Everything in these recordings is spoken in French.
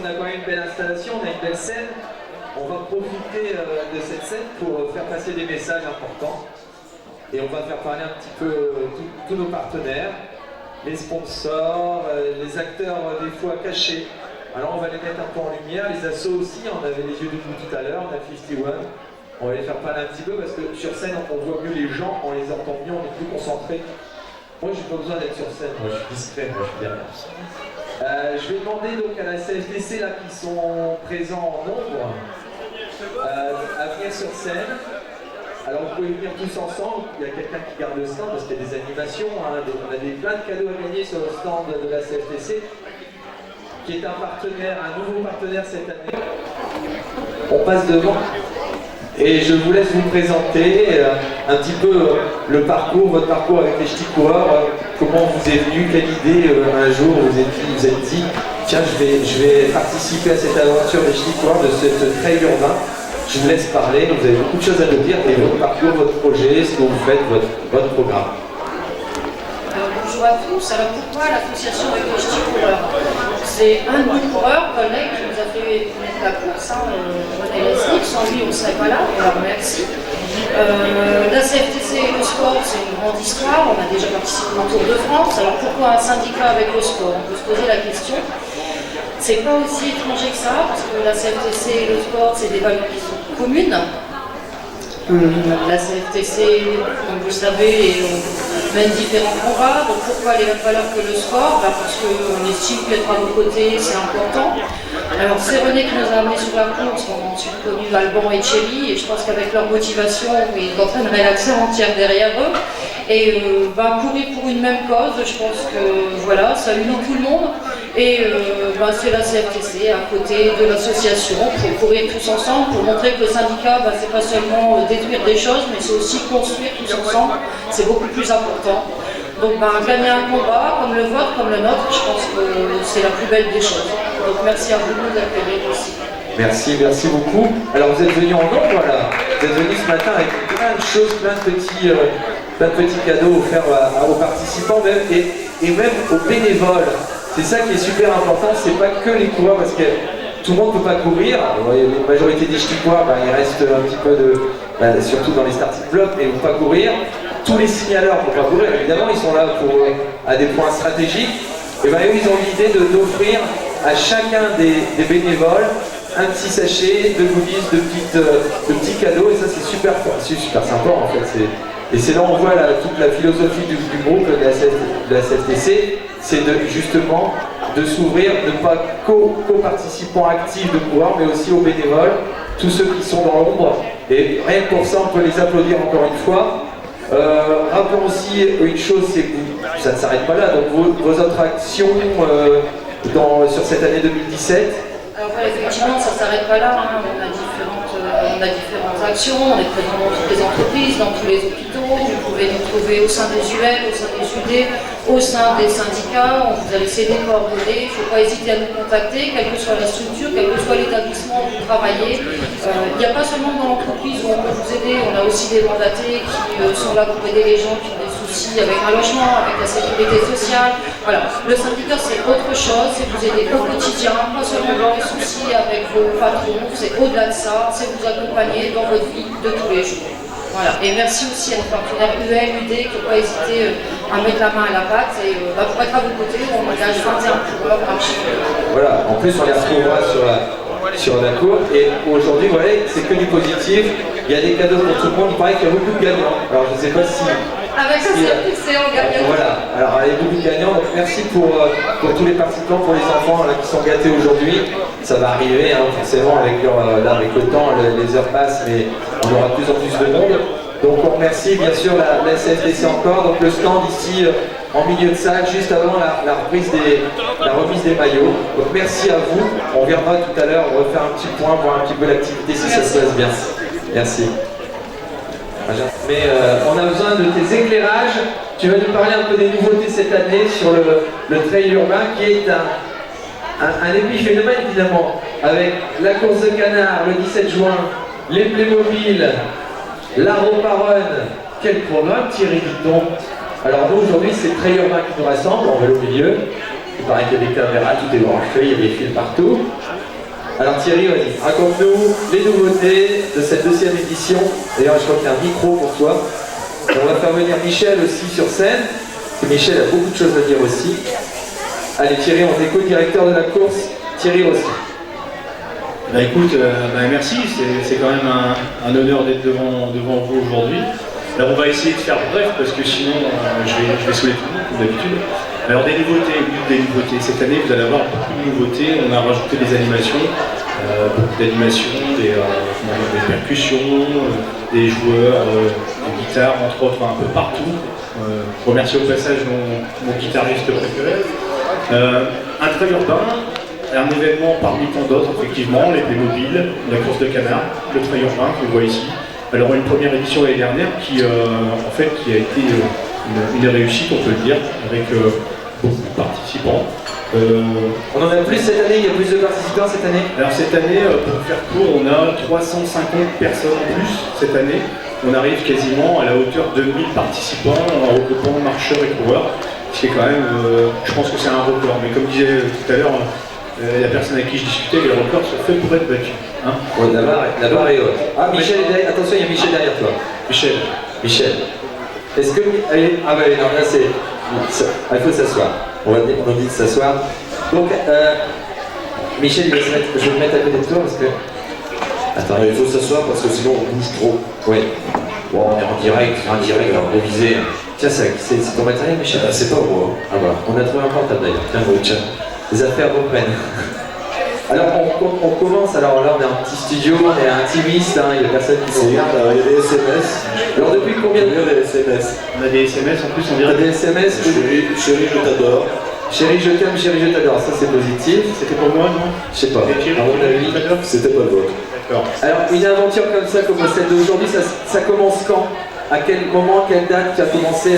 qu'on a quand même une belle installation, on a une belle scène. On va profiter de cette scène pour faire passer des messages importants. Et on va faire parler un petit peu tous nos partenaires, les sponsors, les acteurs des fois cachés. Alors on va les mettre un peu en lumière, les assos aussi, on avait les yeux debout tout à l'heure, on a 51. On va les faire parler un petit peu parce que sur scène on voit mieux les gens, on les entend mieux, on est plus concentré. Moi j'ai pas besoin d'être sur scène, moi je suis discret, moi je suis derrière. Je vais demander donc à la CFTC là, qui sont présents en nombre à venir sur scène. Alors vous pouvez venir tous ensemble, il y a quelqu'un qui garde le stand parce qu'il y a des animations, hein, on a plein de cadeaux à gagner sur le stand de la CFTC, qui est un partenaire, un nouveau partenaire cette année. On passe devant et je vous laisse vous présenter un petit peu le parcours, votre parcours avec les ch'tis coureurs, comment vous est venu, quelle idée un jour vous êtes dit tiens je vais participer à cette aventure des ch'tis coureurs, de cette trail urbain. Je vous laisse parler, vous avez beaucoup de choses à nous dire, et votre parcours, votre projet, ce que vous faites, votre programme. Bonjour à tous. Alors pourquoi l'association avec les ch'tis coureurs? C'est un de nos coureurs, collègue, qui nous a fait connaître la course, René Lesnick. Sans lui, on ne serait pas là, alors merci. La CFTC et le sport, c'est une grande histoire. On a déjà participé au Tour de France. Alors pourquoi un syndicat avec le sport? On peut se poser la question. C'est pas aussi étranger que ça, parce que la CFTC et le sport, c'est des valeurs qui sont communes. La CFTC, comme vous le savez, mène différents combats. Donc pourquoi les mêmes valeurs que le sport? Parce qu'on estime qu'être à vos côtés, c'est important. Alors c'est René qui nous a amenés sur la course, on a ensuite connu Alban et Thierry, et je pense qu'avec leur motivation, ils entraîneraient l'accès entière derrière eux. Et courir pour une même cause, je pense que voilà, ça unit tout le monde. Et c'est la CFTC à côté de l'association pour courir tous ensemble, pour montrer que le syndicat, c'est pas seulement détruire des choses, mais c'est aussi construire tous ensemble, c'est beaucoup plus important. Donc gagner un combat comme le vôtre, comme le nôtre, je pense que c'est la plus belle des choses. Donc merci à vous de nous accueillir aussi. Merci beaucoup. Alors vous êtes venus en nombre là, vous êtes venus ce matin avec plein de choses, plein de petits cadeaux offerts aux participants même, et même aux bénévoles. C'est ça qui est super important, c'est pas que les coureurs, parce que tout le monde ne peut pas courir. La majorité des ch'tis coureurs, il reste un petit peu surtout dans les starting blocks, mais ils ne vont pas courir. Tous les signaleurs ne vont pas courir, évidemment, ils sont là à des points stratégiques. Et eux, ils ont l'idée d'offrir à chacun des bénévoles un petit sachet de goodies, de petits cadeaux, et ça c'est super sympa en fait. Et c'est là où on voit toute la philosophie du groupe de la CFTC, c'est justement de s'ouvrir, ne pas qu'aux participants actifs de coureurs, mais aussi aux bénévoles, tous ceux qui sont dans l'ombre. Et rien que pour ça, on peut les applaudir encore une fois. Rappelons aussi une chose, c'est que ça ne s'arrête pas là, donc vos autres actions sur cette année 2017. Alors effectivement, ça ne s'arrête pas là, on a différentes actions, on est présent dans toutes les entreprises, dans tous les hôpitaux, vous pouvez nous trouver au sein des UL, au sein des UD, au sein des syndicats, on vous a laissé des coordonnées, il ne faut pas hésiter à nous contacter, quelle que soit la structure, quel que soit l'établissement où vous travaillez. Il n'y a pas seulement dans l'entreprise où on peut vous aider, on a aussi des mandatés qui sont là pour aider les gens qui ont des soucis avec un logement, avec la sécurité sociale. Voilà, le syndicat c'est autre chose, c'est vous aider au quotidien, pas seulement dans les soucis avec vos patrons, c'est au-delà de ça, c'est vous accompagner dans votre vie de tous les jours. Voilà. Et merci aussi à nos partenaires UL, UD qui n'ont pas hésité à mettre la main à la pâte et pour être à vos côtés, on engage 21 coureurs par chaque. Voilà, en plus on les retrouvera sur la cour, et aujourd'hui voilà, c'est que du positif, il y a des cadeaux pour tout le monde, il paraît qu'il y a beaucoup de gagnants. Alors je ne sais pas si... Avec la CFTC, on gagne. Voilà, alors il y a beaucoup de gagnants, donc merci pour tous les participants, pour les enfants qui sont gâtés aujourd'hui. Ça va arriver forcément avec le temps, les heures passent, mais on aura de plus en plus de monde. Donc on remercie bien sûr la CFTC encore, donc le stand ici en milieu de salle, juste avant la remise des maillots. Donc merci à vous, on viendra tout à l'heure refaire un petit point, voir un petit peu l'activité si ça se passe bien. Merci. Mais on a besoin de tes éclairages. Tu vas nous parler un peu des nouveautés cette année sur le trail urbain qui est un épiphénomène évidemment, avec la course de canard le 17 juin, les Playmobil, la Ropa Run. Quel programme Thierry, dites-donc. Alors nous aujourd'hui c'est le trail urbain qui nous rassemble, on va au milieu. Il paraît qu'il y a des caméras, tout est branché, il y a des fils partout. Alors Thierry, vas-y, raconte-nous les nouveautés de cette deuxième édition. D'ailleurs, je crois qu'il y a un micro pour toi. Et on va faire venir Michel aussi sur scène. Et Michel a beaucoup de choses à dire aussi. Allez Thierry, on t'écoute, directeur de la course, Thierry Rossi. Bah écoute, merci, c'est quand même un honneur d'être devant vous aujourd'hui. Alors on va essayer de faire bref parce que sinon je vais saouler tout le monde comme d'habitude. Alors des nouveautés. Cette année vous allez avoir beaucoup de nouveautés. On a rajouté des animations, beaucoup d'animations, des percussions, des joueurs, des guitares, entre autres, un peu partout. Je remercie au passage mon guitariste préféré. Un trail urbain, un événement parmi tant d'autres, effectivement, les Playmobil, la course de canard, le trail urbain que vous voyez ici. Alors une première édition l'année dernière qui a été une réussite, on peut le dire, avec beaucoup de participants. On en a plus cette année, il y a plus de participants cette année? Alors cette année, pour faire court, on a 350 personnes en plus cette année. On arrive quasiment à la hauteur de 1000 participants en regroupant marcheurs et coureurs. Ce qui est quand même, je pense que c'est un record. Mais comme disait tout à l'heure la personne avec qui je discutais, les records sont faits pour être battus. Hein, ouais, la barre est haute. Ah, Michel est derrière. Attention, il y a Michel derrière toi. Michel. Est-ce que... Ah bah non, là c'est... Il faut s'asseoir. On dit de s'asseoir. Donc, Michel, je vais me mettre à côté de toi parce que... Attends, il faut s'asseoir parce que sinon on bouge trop. Oui. Bon, on est en direct, improvisé. Tiens, c'est ton matériel, Michel? C'est pas moi. Ah bah, on a trouvé un portable d'ailleurs. Tiens. Les affaires reprennent. Alors on commence, alors là on est en petit studio, on est intimiste, hein, il y a personne qui se regarde. Il y a des SMS. Alors depuis combien de temps? des SMS. On a des SMS en plus, on dirait des SMS. Chérie, je t'adore. Chérie, je t'aime, chérie, je t'adore. Ça c'est positif. C'était pour moi, non? Je sais pas. À mon avis, c'était pas le vôtre. D'accord. Alors une aventure comme ça, comme celle d'aujourd'hui, ça commence quand? À quel moment, quelle date tu as commencé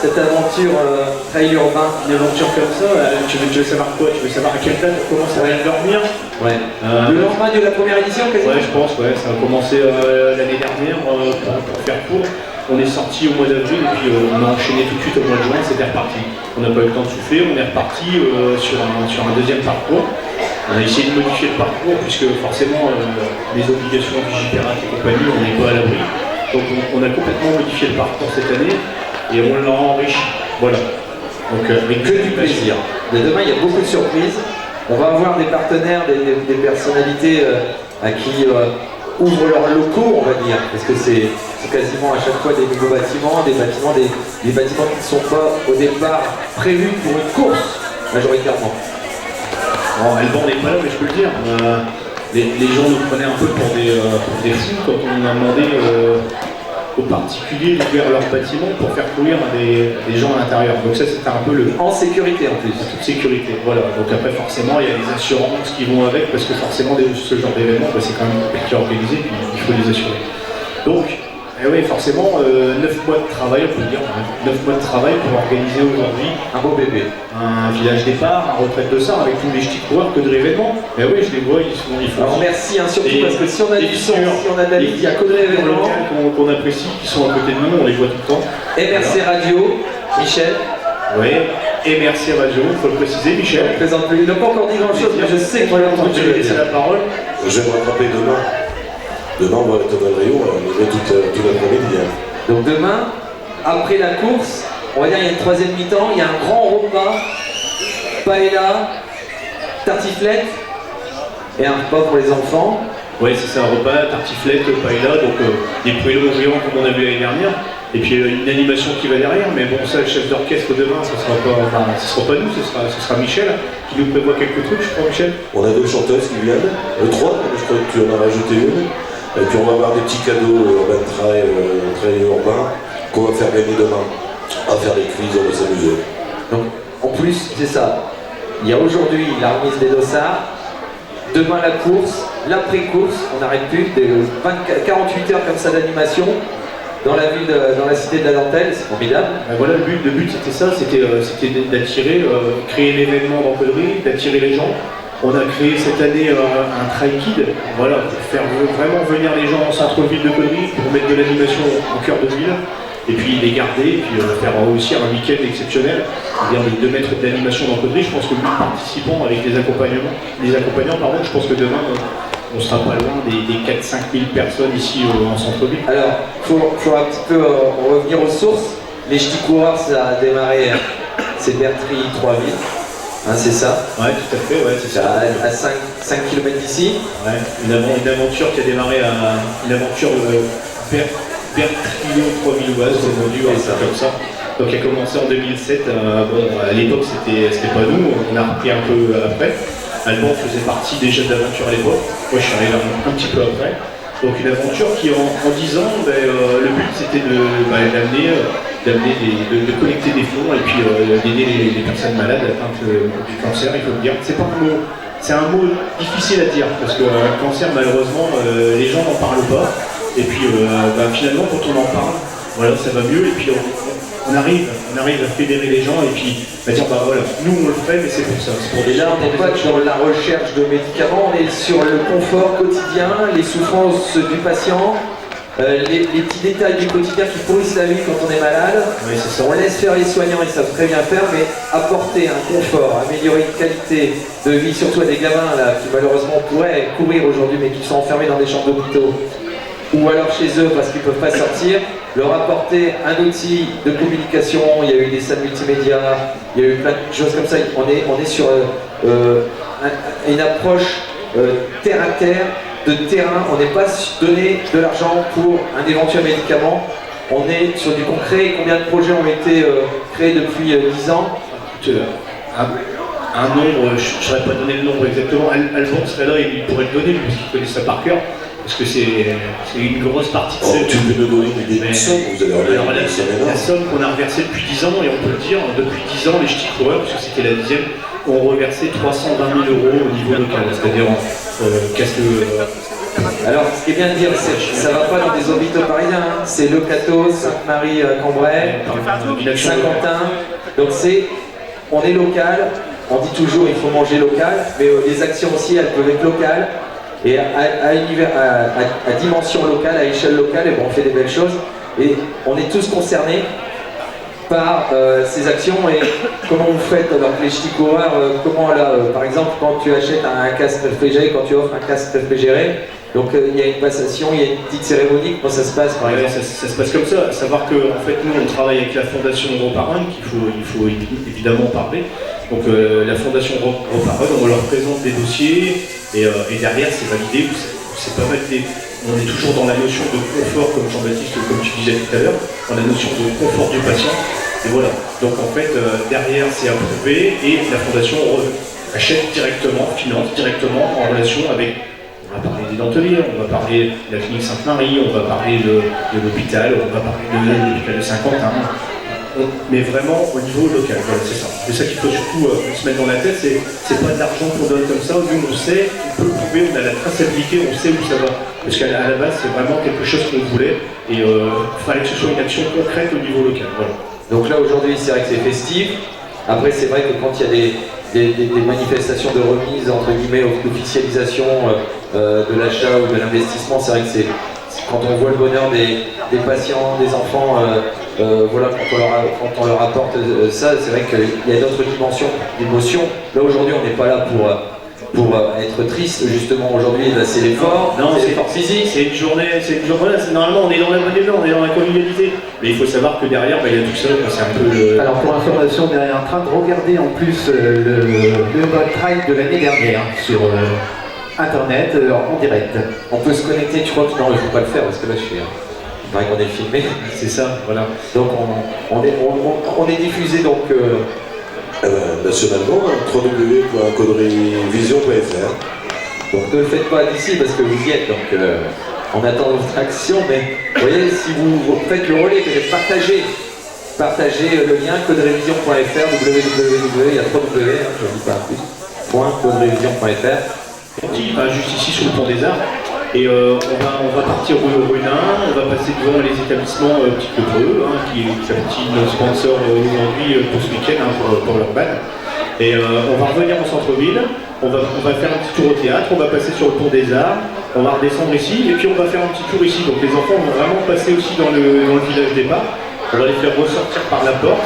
cette aventure trail urbain? Une aventure comme ça, tu veux savoir quoi? Tu veux savoir à quelle date on commence à dormir? Ouais. Le lendemain de la première édition, quasiment? Ouais, je pense, ouais. Ça a commencé l'année dernière, pour faire court. On est sorti au mois d'avril et puis on a enchaîné tout de suite au mois de juin, c'était reparti. On n'a pas eu le temps de souffler, on est reparti sur un deuxième parcours. On a essayé de modifier le parcours puisque forcément les obligations Vigipirate et compagnie, on n'est pas à l'abri. Donc on a complètement modifié le parcours cette année et on l'a enrichi. Voilà. Donc avec que du plaisir. Mais demain il y a beaucoup de surprises. On va avoir des partenaires, des personnalités à qui ouvrent leurs locaux, on va dire, parce que c'est quasiment à chaque fois des nouveaux bâtiments, des bâtiments qui ne sont pas au départ prévus pour une course, majoritairement. Bon, Alban n'est pas là, mais je peux le dire. Les gens nous prenaient un peu pour des fous quand on a demandé aux particuliers d'ouvrir leur bâtiment pour faire courir des gens à l'intérieur. Donc ça, c'était un peu le... En sécurité en plus. En toute sécurité, voilà. Donc après, forcément, il y a les assurances qui vont avec, parce que forcément, ce genre d'événement, c'est quand même qui est organisé, puis il faut les assurer. Donc, oui, forcément, 9 mois de travail, on peut dire, 9 mois de travail pour organiser aujourd'hui un beau bébé. Un village départ, un retraite de Sarre, avec tous les petits coureurs que de l'événement. Mais oui, je les vois, ils font... Alors merci, hein, surtout parce que si on a du son, si on a de la vie, il y a que de l'événement. Qu'on apprécie, qui sont à côté de nous, on les voit tout le temps. MRC Radio, Michel. Oui, MRC Radio, il faut le préciser, Michel. Je présente plus, il n'a pas encore dit grand-chose, mais je sais qu'il va l'entendre. Je vais laisser la parole. Je vais me rattraper demain. Demain, on va être dans le Rio, on est toute l'après-midi. Donc demain, après la course, on va dire qu'il y a une troisième mi-temps, il y a un grand repas, paella, tartiflette et un repas pour les enfants. Oui, c'est ça, un repas, tartiflette, paella, donc des poêlons géants comme on a vu l'année dernière. Et puis une animation qui va derrière, mais bon, ça, le chef d'orchestre demain, ce sera pas nous, ce sera Michel qui nous prévoit quelques trucs, je crois, Michel. On a 2 chanteuses qui viennent, 3, je crois que tu en as rajouté une. Et puis on va avoir des petits cadeaux urbain trail urbain qu'on va faire gagner demain. À faire des quiz, on va s'amuser. Donc en plus, c'est ça. Il y a aujourd'hui la remise des dossards, demain la course, l'après-course, on n'arrête plus, 48 heures comme ça d'animation dans la ville, dans la cité de la dentelle, c'est formidable. Ben voilà, le but c'était ça, c'était d'attirer, créer l'événement dans Caudry, d'attirer les gens. On a créé cette année un Trail Kid, voilà, pour faire vraiment venir les gens en centre-ville de Caudry, pour mettre de l'animation au cœur de ville. et puis les garder, et puis faire aussi un week-end exceptionnel, c'est-à-dire les 2 mètres d'animation d'encodrée. Je pense que 1000 participants avec les accompagnants, je pense que demain, on sera pas loin des 4-5 000 personnes ici en centre-ville. Alors, il faut un petit peu revenir aux sources. Les ch'tis coureurs, ça a démarré, c'est Bertry 3000, hein, c'est ça? Ouais, tout à fait, ouais, c'est ça. À 5 km d'ici. Ouais, une aventure qui a démarré une aventure Bertrio 3000 Oise, c'est vendu, ça comme ça. Donc elle a commencé en 2007, à l'époque c'était pas nous, on a repris un peu après. Alban faisait partie des jeunes d'aventure à l'époque, moi je suis arrivé un petit peu après. Donc une aventure qui en 10 ans, le but c'était de collecter des fonds et puis d'aider les personnes malades atteintes du cancer, il faut le dire. C'est un mot difficile à dire parce que le cancer malheureusement les gens n'en parlent pas. Et puis finalement quand on en parle, voilà, ça va mieux et puis on arrive à fédérer les gens et puis à dire voilà, nous on le fait mais c'est pour ça. Et là on n'est pas dans la recherche de médicaments, on est sur le confort quotidien, les souffrances du patient, les petits détails du quotidien qui pourrissent la vie quand on est malade. Oui, c'est ça. On laisse faire les soignants, ils savent très bien faire, mais apporter un confort, améliorer une qualité de vie, surtout à des gamins là, qui malheureusement pourraient courir aujourd'hui mais qui sont enfermés dans des chambres d'hôpitaux ou alors chez eux parce qu'ils ne peuvent pas sortir, leur apporter un outil de communication. Il y a eu des salles multimédia, il y a eu plein de choses comme ça. On est sur une approche terre à terre, de terrain. On n'est pas donné de l'argent pour un éventuel médicament. On est sur du concret. Combien de projets ont été créés depuis 10 ans? Un nombre, je ne saurais pas donner le nombre exactement. Alban serait là, il pourrait le donner parce qu'il connaît ça par cœur. Parce que c'est une grosse partie de cette... Tu peux nous donner une somme, vous avez la somme qu'on a reversée depuis 10 ans, et on peut le dire, depuis 10 ans, les ch'tis coureurs, parce que c'était la 10e, ont reversé 320 000 € au niveau local, c'est-à-dire Alors, ce qui est bien de dire, c'est que ça ne va pas dans des hôpitaux parisiens, hein. C'est Le Cateau, Sainte-Marie-Cambrai, Saint-Quentin. Donc on est local, on dit toujours il faut manger local, mais les actions aussi, elles peuvent être locales. Et à dimension locale, à échelle locale, on fait des belles choses. Et on est tous concernés par ces actions. Et comment vous faites alors les ch'tis coureurs, comment là, par exemple, quand tu achètes un casque réfrigéré, quand tu offres un casque réfrigéré, donc il y a une passation, il y a une petite cérémonie, comment ça se passe par exemple? Ça se passe comme ça, à savoir que en fait, nous on travaille avec la Fondation Europarun, qu'il faut évidemment parler. Donc la Fondation Europarun, on leur présente des dossiers et derrière c'est validé, c'est pas validé. On est toujours dans la notion de confort, comme Jean-Baptiste, comme tu disais tout à l'heure, dans la notion de confort du patient. Et voilà. Donc en fait, derrière c'est approuvé et la Fondation achète directement, finance directement en relation avec. On va parler des denteliers, on va parler de la clinique Sainte-Marie, on va parler de l'hôpital, on va parler de l'hôpital de Saint-Quentin. Mais vraiment au niveau local, voilà, c'est ça. C'est ça qu'il faut surtout se mettre dans la tête, c'est pas de l'argent qu'on donne comme ça, nous on sait, on peut le prouver, on a la traçabilité, on sait où ça va. Parce qu'à la base c'est vraiment quelque chose qu'on voulait et il fallait que ce soit une action concrète au niveau local. Voilà. Donc là aujourd'hui c'est vrai que c'est festif, après c'est vrai que quand il y a des manifestations de remise entre guillemets, d'officialisation de l'achat ou de l'investissement, c'est vrai que c'est quand on voit le bonheur des patients, des enfants, voilà, quand on leur apporte ça, c'est vrai qu'il y a d'autres dimensions d'émotion. Là aujourd'hui on n'est pas là pour être triste, justement aujourd'hui c'est l'effort, c'est l'effort physique. C'est une journée, normalement on est dans la bonne humeur, on est dans la convivialité. Mais il faut savoir que derrière, il y a tout ça, c'est un peu Alors pour information, on est en train de regarder en plus le Urban Trail de l'année dernière sur internet en direct. On peut se connecter, tu crois que non, je ne peux pas le faire parce que là je suis... Il paraît qu'on est filmé. C'est ça, voilà. Donc on est diffusé donc... nationalement, www.conneryvision.fr. Donc ne le faites pas d'ici parce que vous y êtes, donc on attend votre action, mais vous voyez, si vous faites le relais, peut-être partagez le lien conneryvision.fr, www, il y a 3 W, hein, je ne dis pas plus, .conneryvision.fr. On va juste ici sur le pont des Arts. Et on va partir au Runin, on va passer devant les établissements Petit Lepreux, hein, qui est notre sponsor aujourd'hui pour ce week-end, hein, pour leur bal. Et on va revenir en centre-ville, on va faire un petit tour au théâtre, on va passer sur le pont des Arts, on va redescendre ici, et puis on va faire un petit tour ici. Donc les enfants vont vraiment passer aussi dans le village départ. On va les faire ressortir par la porte,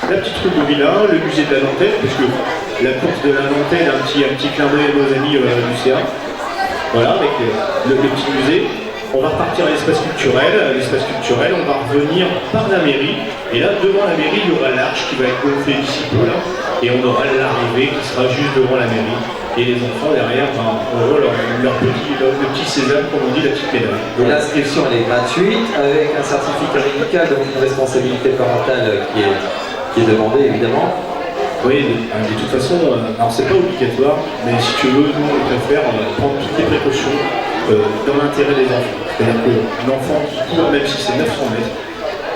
la petite rue de Villain, le musée de la Nantaise, parce que la course de la Nantaise, un petit clin d'œil à nos amis du CA. Voilà, avec le petit musée. On va repartir à l'espace culturel. L'espace culturel, on va revenir par la mairie. Et là, devant la mairie, il y aura l'arche qui va être gonflée d'ici peu, là. Et on aura l'arrivée qui sera juste devant la mairie. Et les enfants, derrière, ben, auront leur petit sésame, comme on dit, la petite médaille. Et l'inscription, elle est gratuite, avec un certificat médical, donc une responsabilité parentale qui est demandée, évidemment. Oui, de toute façon, alors c'est pas obligatoire, mais si tu veux, nous, on préfère prendre toutes les précautions dans l'intérêt des enfants. C'est-à-dire qu'un enfant qui court, même si c'est 900 mètres,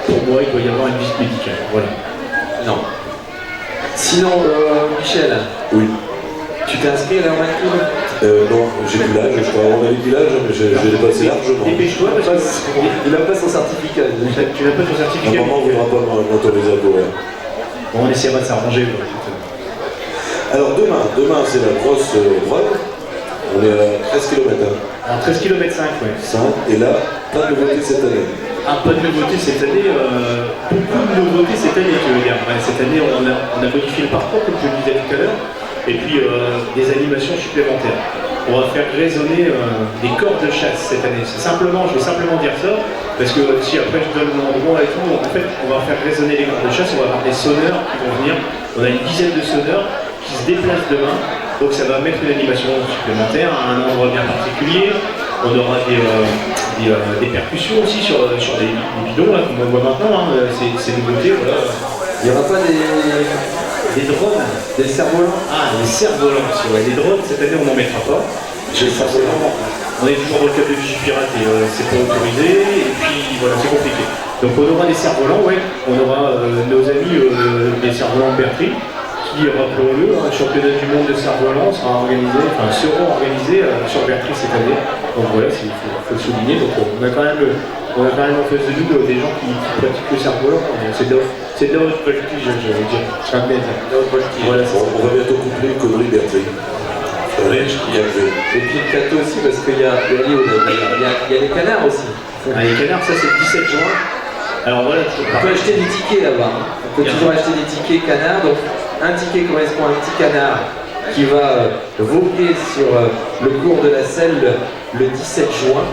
pour moi, il doit y avoir une visite médicale. Voilà. Non. Sinon, Michel, Oui. tu t'es inscrit à l'heure maintenant? Non, j'ai plus l'âge, je crois. On avait dit l'âge, mais j'ai dépassé largement. Dépêche-toi parce que Il n'a pas son certificat. tu n'as pas ton certificat. Maman ne voudra pas m'autoriser à courir. Bon, on essaiera de s'arranger. Alors demain c'est la grosse épreuve. On est à 13 km. Alors 13 km 5, ouais. Ça, et là, pas de nouveauté cette année. Ah, pas de nouveauté cette année, beaucoup de nouveautés cette année, tu veux dire. Ouais, cette année, on a modifié le parcours, comme je le disais tout à l'heure, et puis des animations supplémentaires. On va faire résonner des cordes de chasse cette année. Je vais simplement dire ça, parce que si après je donne l'endroit et tout, en fait, on va faire résonner les cordes de chasse, on va avoir des sonneurs qui vont venir. On a une dizaine de sonneurs qui se déplacent demain, donc ça va mettre une animation supplémentaire à un endroit bien particulier. On aura des percussions aussi sur des bidons, là, comme on voit maintenant, hein. C'est nouveauté, voilà. Il n'y aura pas des drones, des cerfs-volants? Ah, les cerfs-volants aussi, ouais. Les drones, cette année, on n'en mettra pas. On est toujours dans le cadre de Vigipirate et c'est pas autorisé, et puis voilà, c'est compliqué. Donc on aura des cerfs-volants, ouais. On aura nos amis des cerfs-volants de Bertry, qui, rappelons-le, un championnat du monde de cerfs-volants seront organisés sur Bertry cette année. Donc voilà, il faut le souligner. Donc on a quand même en face de nous des gens qui pratiquent le cerf-volant. C'est de la haute voltige, je veux dire. C'est un bête. Voilà, on va bientôt coupler une connerie Bertry. Et puis le cadeau aussi, parce qu'il y a les canards aussi. Ah, les canards, ça c'est le 17 juin. Alors voilà, on peut acheter des tickets là-bas. On peut toujours acheter des tickets canards. Donc un ticket correspond à un petit canard qui va voguer sur le cours de la Selle le 17 juin.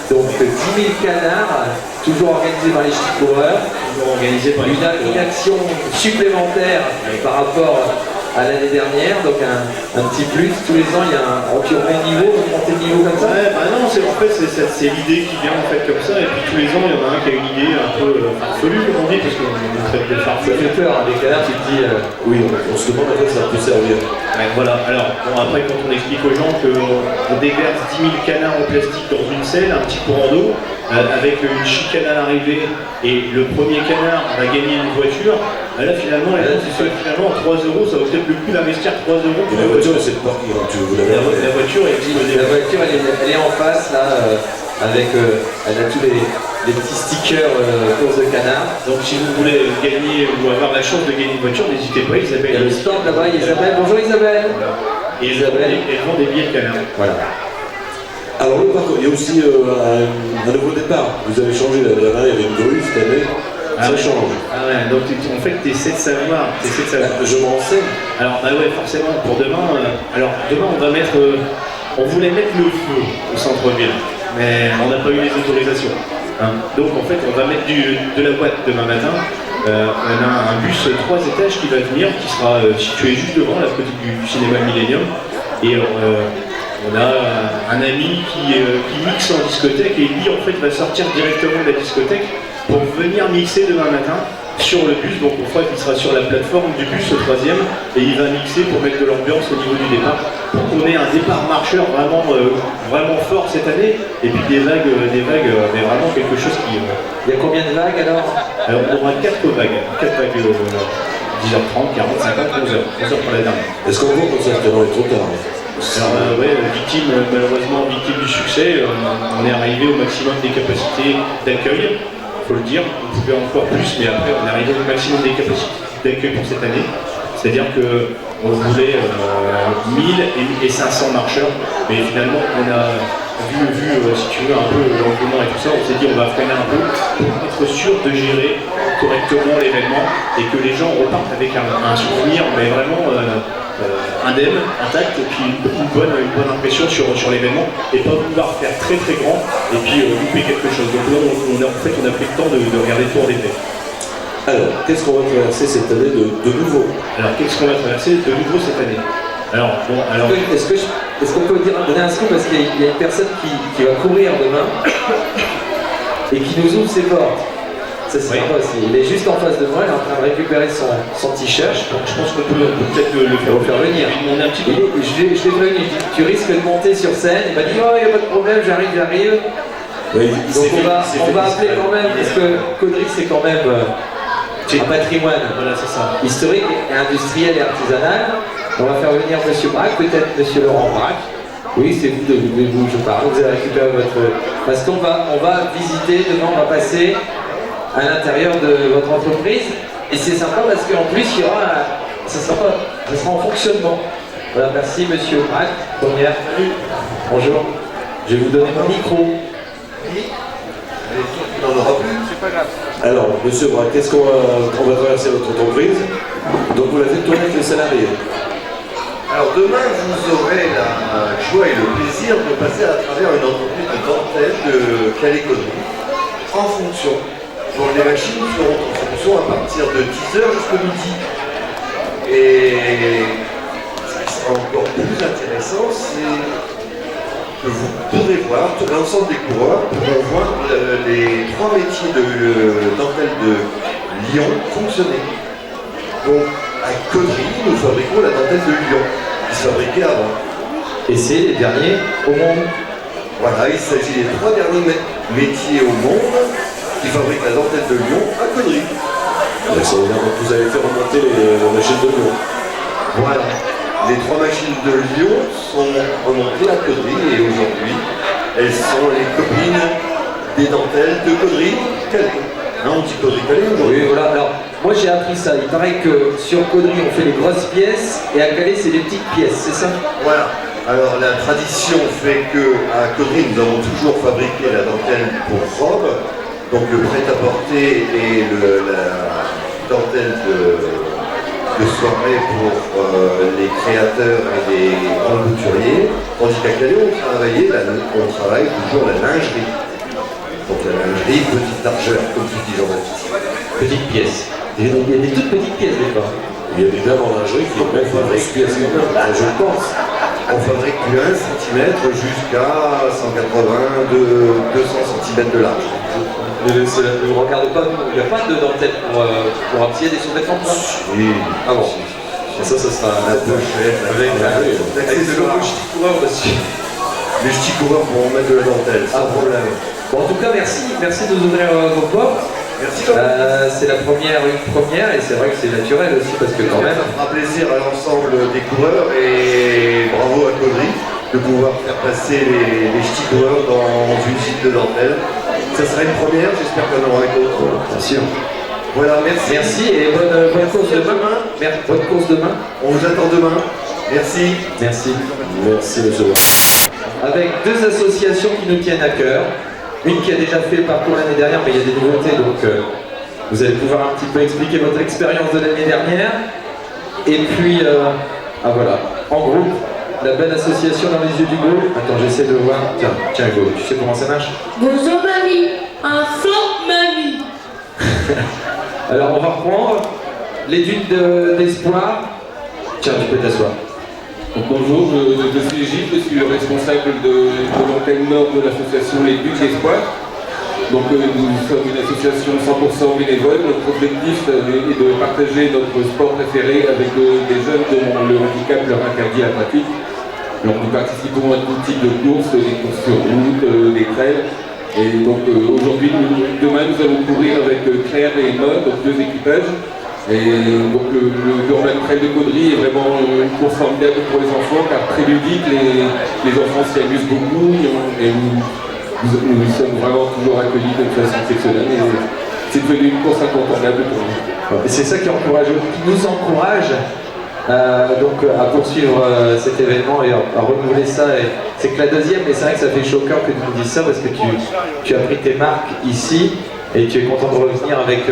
Donc 10 000 canards, toujours organisés par les ch'tis coureurs. toujours organisé par une action supplémentaire par rapport à l'année dernière, donc un petit plus. Tous les ans, il y a un niveau, vous montez le niveau comme ça? Ouais, bah non, en fait, c'est l'idée qui vient en fait comme ça, et puis tous les ans, il y en a un qui a une idée un peu farfelue, comme on dit, parce qu'on traite de farfelue. Ça fait peur, hein, des canards, tu te dis... Oui, on se demande à quoi ça peut servir. Ouais, voilà, alors, bon, après, quand on explique aux gens qu'on déverse 10 000 canards en plastique dans une selle, un petit courant d'eau, avec une chicane à l'arrivée, et le premier canard va gagner une voiture, là, finalement, finalement, 3 euros, ça vaut peut-être le coup d'investir 3 euros pour la voiture, c'est le parking, la voiture est exposée. La voiture, elle est en face, là, avec... elle a tous les petits stickers course de canard. Donc si vous voulez gagner ou avoir la chance de gagner une voiture, n'hésitez pas, Isabelle. Il y a le stand là-bas, Isabelle. Bonjour Isabelle. Voilà. Et elles vendent des billets de canard. Voilà. Alors le parcours, il y a aussi un nouveau départ. Vous avez changé l'année dernière, il y avait une grue cette année. Ça change. Ah ouais, donc en fait tu essaies de savoir. Je me renseigne. Alors bah ouais, forcément pour demain. Alors demain on va mettre. On voulait mettre le feu au centre-ville, mais on n'a pas eu les autorisations. Hein. Donc en fait on va mettre de la boîte demain matin. On a un bus 3 étages qui va venir, qui sera situé juste devant la petite du cinéma Millennium. Et on a un ami qui mixe en discothèque et lui en fait va sortir directement de la discothèque pour venir mixer demain matin sur le bus. Donc on qu'il sera sur la plateforme du bus au 3e et il va mixer pour mettre de l'ambiance au niveau du départ pour qu'on ait un départ marcheur vraiment fort cette année et puis des vagues mais vraiment quelque chose qui... Il y a combien de vagues alors? Alors on aura 4 vagues 10h30, 40, 50, 11h pour la dernière. Est-ce qu'on voit qu'on s'entraînera trop tard? Alors malheureusement victime du succès, on est arrivé au maximum des capacités d'accueil, il faut le dire, on pouvait encore plus, mais après on est arrivé au maximum des capacités d'accueil pour cette année. C'est-à-dire qu'on voulait 1000 et 500 marcheurs, mais finalement on si tu veux, un peu l'engouement et tout ça, on s'est dit on va freiner un peu pour être sûr de gérer correctement l'événement et que les gens repartent avec un souvenir, mais vraiment indemne, intact, et puis une bonne impression sur l'événement, et pas vouloir faire très très grand et puis louper quelque chose. Donc là, on a pris le temps de regarder le tour des faits. Alors, qu'est-ce qu'on va traverser cette année de nouveau? Alors, qu'est-ce qu'on va traverser de nouveau cette année? Alors, bon, alors... Est-ce qu'on peut donner un scoop parce qu'il y a une personne qui va courir demain et qui nous ouvre ses portes. Ça c'est sympa aussi. Il est juste en face de moi, il est en train de récupérer son t-shirt. Donc je pense qu'on peut peut-être le faire venir. On a un petit peu. Je l'ai prévenu, je dis tu risques de monter sur scène. Il m'a dit oh il n'y a pas de problème, j'arrive. Oui, donc on va appeler quand même, parce que Caudry c'est quand même un patrimoine historique, et industriel et artisanal. On va faire venir Monsieur Braque, peut-être Monsieur Laurent Braque. Oui, c'est vous de vous je parle. Vous allez récupérer votre... Parce qu'on va visiter, demain on va passer à l'intérieur de votre entreprise. Et c'est sympa parce qu'en plus il y aura... Ça sera en fonctionnement. Voilà, merci Monsieur Braque. Première. Bonjour. Je vais vous donner mon micro. On n'en aura plus. C'est pas grave. Alors, Monsieur Braque, qu'est-ce qu'on va traverser votre entreprise? Donc vous la faites tourner avec les salariés. Alors demain, vous aurez la joie et le plaisir de passer à travers une entreprise de dentelle de Calais-Caudry en fonction. Donc les machines seront en fonction à partir de 10h jusqu'au midi. Et ce qui sera encore plus intéressant, c'est que vous pourrez voir, tout l'ensemble des coureurs pourront voir les 3 métiers de dentelle de Lyon fonctionner. Donc à Caudry, nous fabriquons la dentelle de Lyon, qui se fabriquait avant. Et c'est les derniers au monde. Voilà, il s'agit des 3 derniers métiers au monde qui fabriquent la dentelle de Lyon à Caudry. Ça veut dire que vous avez fait remonter les machines de Lyon. Voilà. Les 3 machines de Lyon sont remontées à Caudry et aujourd'hui, elles sont les copines des dentelles de Caudry-Calais. On dit Caudry-Calais aujourd'hui. Oui, voilà. Alors, moi j'ai appris ça. Il paraît que sur Caudry on fait les grosses pièces et à Calais c'est les petites pièces, c'est ça? Voilà. Alors la tradition fait qu'à Caudry nous avons toujours fabriqué la dentelle pour robe, donc le prêt-à-porter et la dentelle de soirée pour les créateurs et les grands couturiers, tandis qu'à Calais on travaille toujours la lingerie. Donc la lingerie, petite largeur, comme tu dis Jean-Baptiste. Petite pièce. Il y a des toutes petites pièces des fois. Il y a des dames en lingerie qui mettent des grosses pièces. Je pense. On fabrique du 1 cm jusqu'à 180, 200 cm de large. Ne regardez pas, il n'y a pas de dentelle pour appuyer des sous-vêtements. Oui. Ah bon. Ça sera la pochette, avec de l'eau coureur dessus. Les petits coureurs pourront mettre de la dentelle, sans problème. Bon, en tout cas, merci de nous ouvrir vos portes. Merci. C'est une première, et c'est vrai que c'est naturel aussi parce que quand même. Ça fera plaisir à l'ensemble des coureurs et bravo à Caudry de pouvoir faire passer les petits coureurs dans une usine de dentelle. Ça sera une première, j'espère qu'on en aura d'autres. Bien sûr. Voilà, merci. Merci et bonne course demain. Bonne course demain. On vous attend demain. Merci. Merci monsieur. Avec 2 associations qui nous tiennent à cœur. Une qui a déjà fait le parcours l'année dernière, mais il y a des nouveautés, donc vous allez pouvoir un petit peu expliquer votre expérience de l'année dernière. Et puis, voilà, en groupe, la belle association dans les yeux du groupe. Attends, j'essaie de voir. Tiens Hugo, tu sais comment ça marche? Bonjour mamie, un fort mamie. Alors on va reprendre les dunes d'espoir. Tiens, tu peux t'asseoir. Bonjour, je suis Gilles, je suis le responsable de l'antenne nord de l'association Les Ducs d'Espoir. Donc nous sommes une association 100% bénévole. Notre objectif est de partager notre sport préféré avec des jeunes dont le handicap leur interdit la pratique. Donc nous participons à tout type de courses, des courses sur route, des trails. Et donc aujourd'hui, demain nous allons courir avec Claire et Maud, donc 2 équipages. Et donc le Urban Trail de Caudry est vraiment une course formidable pour les enfants car très ludique, les enfants s'y amusent beaucoup et nous sommes vraiment toujours accueillis de façon exceptionnelle et c'est devenu une course incontournable pour nous. Et c'est ça qui nous encourage donc à poursuivre cet événement et à renouveler ça. C'est que la deuxième, mais c'est vrai que ça fait chaud au cœur que tu nous dises ça parce que tu as pris tes marques ici et tu es content de revenir avec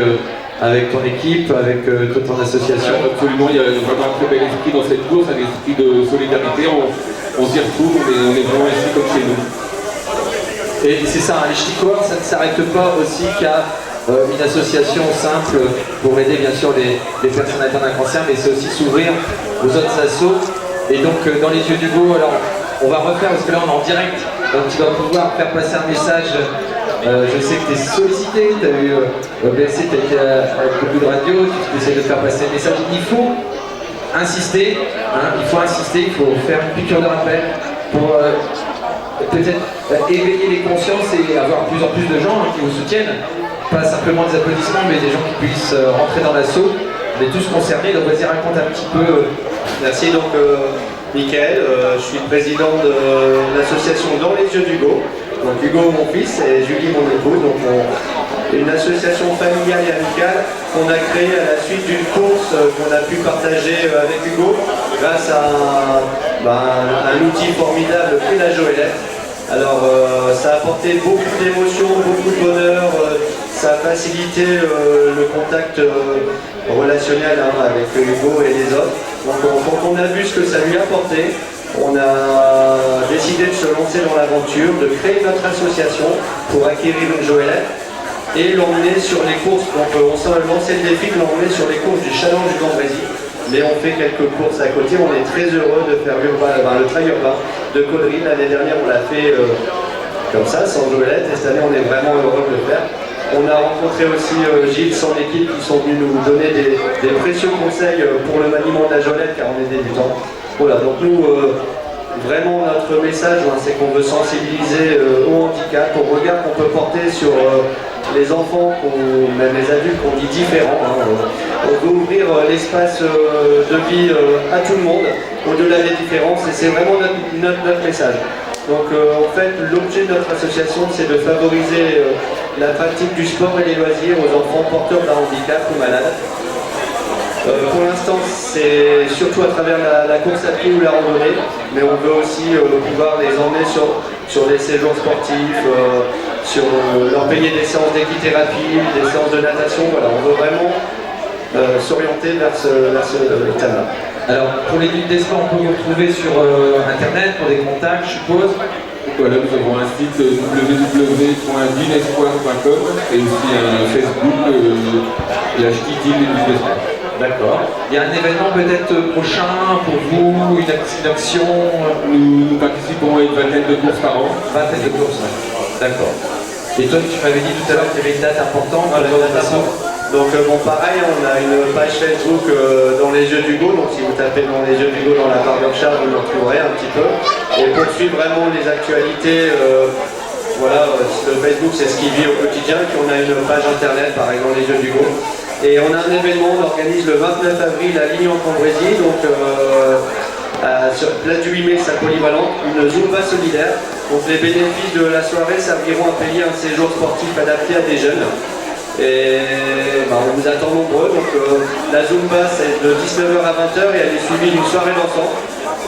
ton équipe, avec toute ton association. Absolument, il y a vraiment un très bel esprit dans cette course, un esprit de solidarité, on s'y retrouve, on est vraiment ici comme chez nous. Et c'est ça, les Ch'ti-Coureurs, ça ne s'arrête pas aussi qu'à une association simple pour aider bien sûr les personnes atteintes d'un cancer, mais c'est aussi s'ouvrir aux autres assos. Et donc dans les yeux d'Hugo, alors on va refaire parce que là on est en direct, donc tu vas pouvoir faire passer un message. Je sais que tu es sollicité, tu as eu BSC, tu as été à beaucoup de radio, tu essaies de faire passer le message. Il faut insister, hein, il faut faire une piqûre de rappel pour peut-être éveiller les consciences et avoir de plus en plus de gens qui vous soutiennent. Pas simplement des applaudissements, mais des gens qui puissent rentrer dans l'assaut. On est tous concernés, donc vas-y, raconte un petit peu. Merci, donc Mickaël, je suis le président de l'association Dans les yeux d'Hugo. Donc Hugo mon fils et Julie mon épouse, donc une association familiale et amicale qu'on a créée à la suite d'une course qu'on a pu partager avec Hugo grâce à un outil formidable qu'est la Joëlette. Alors ça a apporté beaucoup d'émotions, beaucoup de bonheur, ça a facilité le contact relationnel avec Hugo et les autres. Donc quand on a vu ce que ça lui a apporté, on a décidé de se lancer dans l'aventure, de créer notre association pour acquérir une Joëlette et l'emmener sur les courses. Donc on s'est lancé le défi de l'emmener sur les courses du Challenge du Cambrésis. Mais on fait quelques courses à côté, on est très heureux de faire le trail urbain de Caudry. L'année dernière on l'a fait comme ça, sans Joëlette, et cette année on est vraiment heureux de le faire. On a rencontré aussi Gilles, son équipe, qui sont venus nous donner des précieux conseils pour le maniement de la Joëlette car on est débutants. Voilà, donc nous, vraiment notre message, c'est qu'on veut sensibiliser au handicap, au regard qu'on peut porter sur les enfants, même les adultes qu'on dit différents. On veut ouvrir l'espace de vie à tout le monde, au-delà des différences, et c'est vraiment notre message. Donc en fait, l'objet de notre association, c'est de favoriser la pratique du sport et les loisirs aux enfants porteurs d'un handicap ou malades. Pour l'instant, c'est surtout à travers la course à pied ou la randonnée, mais on veut aussi pouvoir les emmener sur des séjours sportifs, leur payer des séances d'équithérapie, des séances de natation. Voilà, on veut vraiment s'orienter vers ce thème-là. Alors, pour les guides des sports, on peut vous retrouver sur Internet pour des contacts, je suppose. Voilà, nous avons un site www.guinespoir.com et aussi un Facebook, la Ch'ti-Team des sports. D'accord. Il y a un événement peut-être prochain pour vous, une action. Nous participons à une vingtaine de courses par an. Vingtaine de courses, d'accord. Et toi, tu m'avais dit tout à l'heure qu'il y avait une date importante. Donc bon, pareil, on a une page Facebook Dans les yeux d'Hugo, donc si vous tapez Dans les yeux d'Hugo dans la barre de recherche, vous le retrouverez un petit peu. Et pour suivre vraiment les actualités, voilà, le Facebook c'est ce qui vit au quotidien, puis on a une page internet, pareil, Dans les yeux d'Hugo. Et on a un événement, on organise le 29 avril à Ligny-en-Cambrésis, donc sur place du 8 mai, sa polyvalente, une Zumba solidaire. Donc les bénéfices de la soirée serviront à payer un séjour sportif adapté à des jeunes. Et on vous attend nombreux. Donc la Zumba c'est de 19h à 20h et elle est suivie d'une soirée dansante.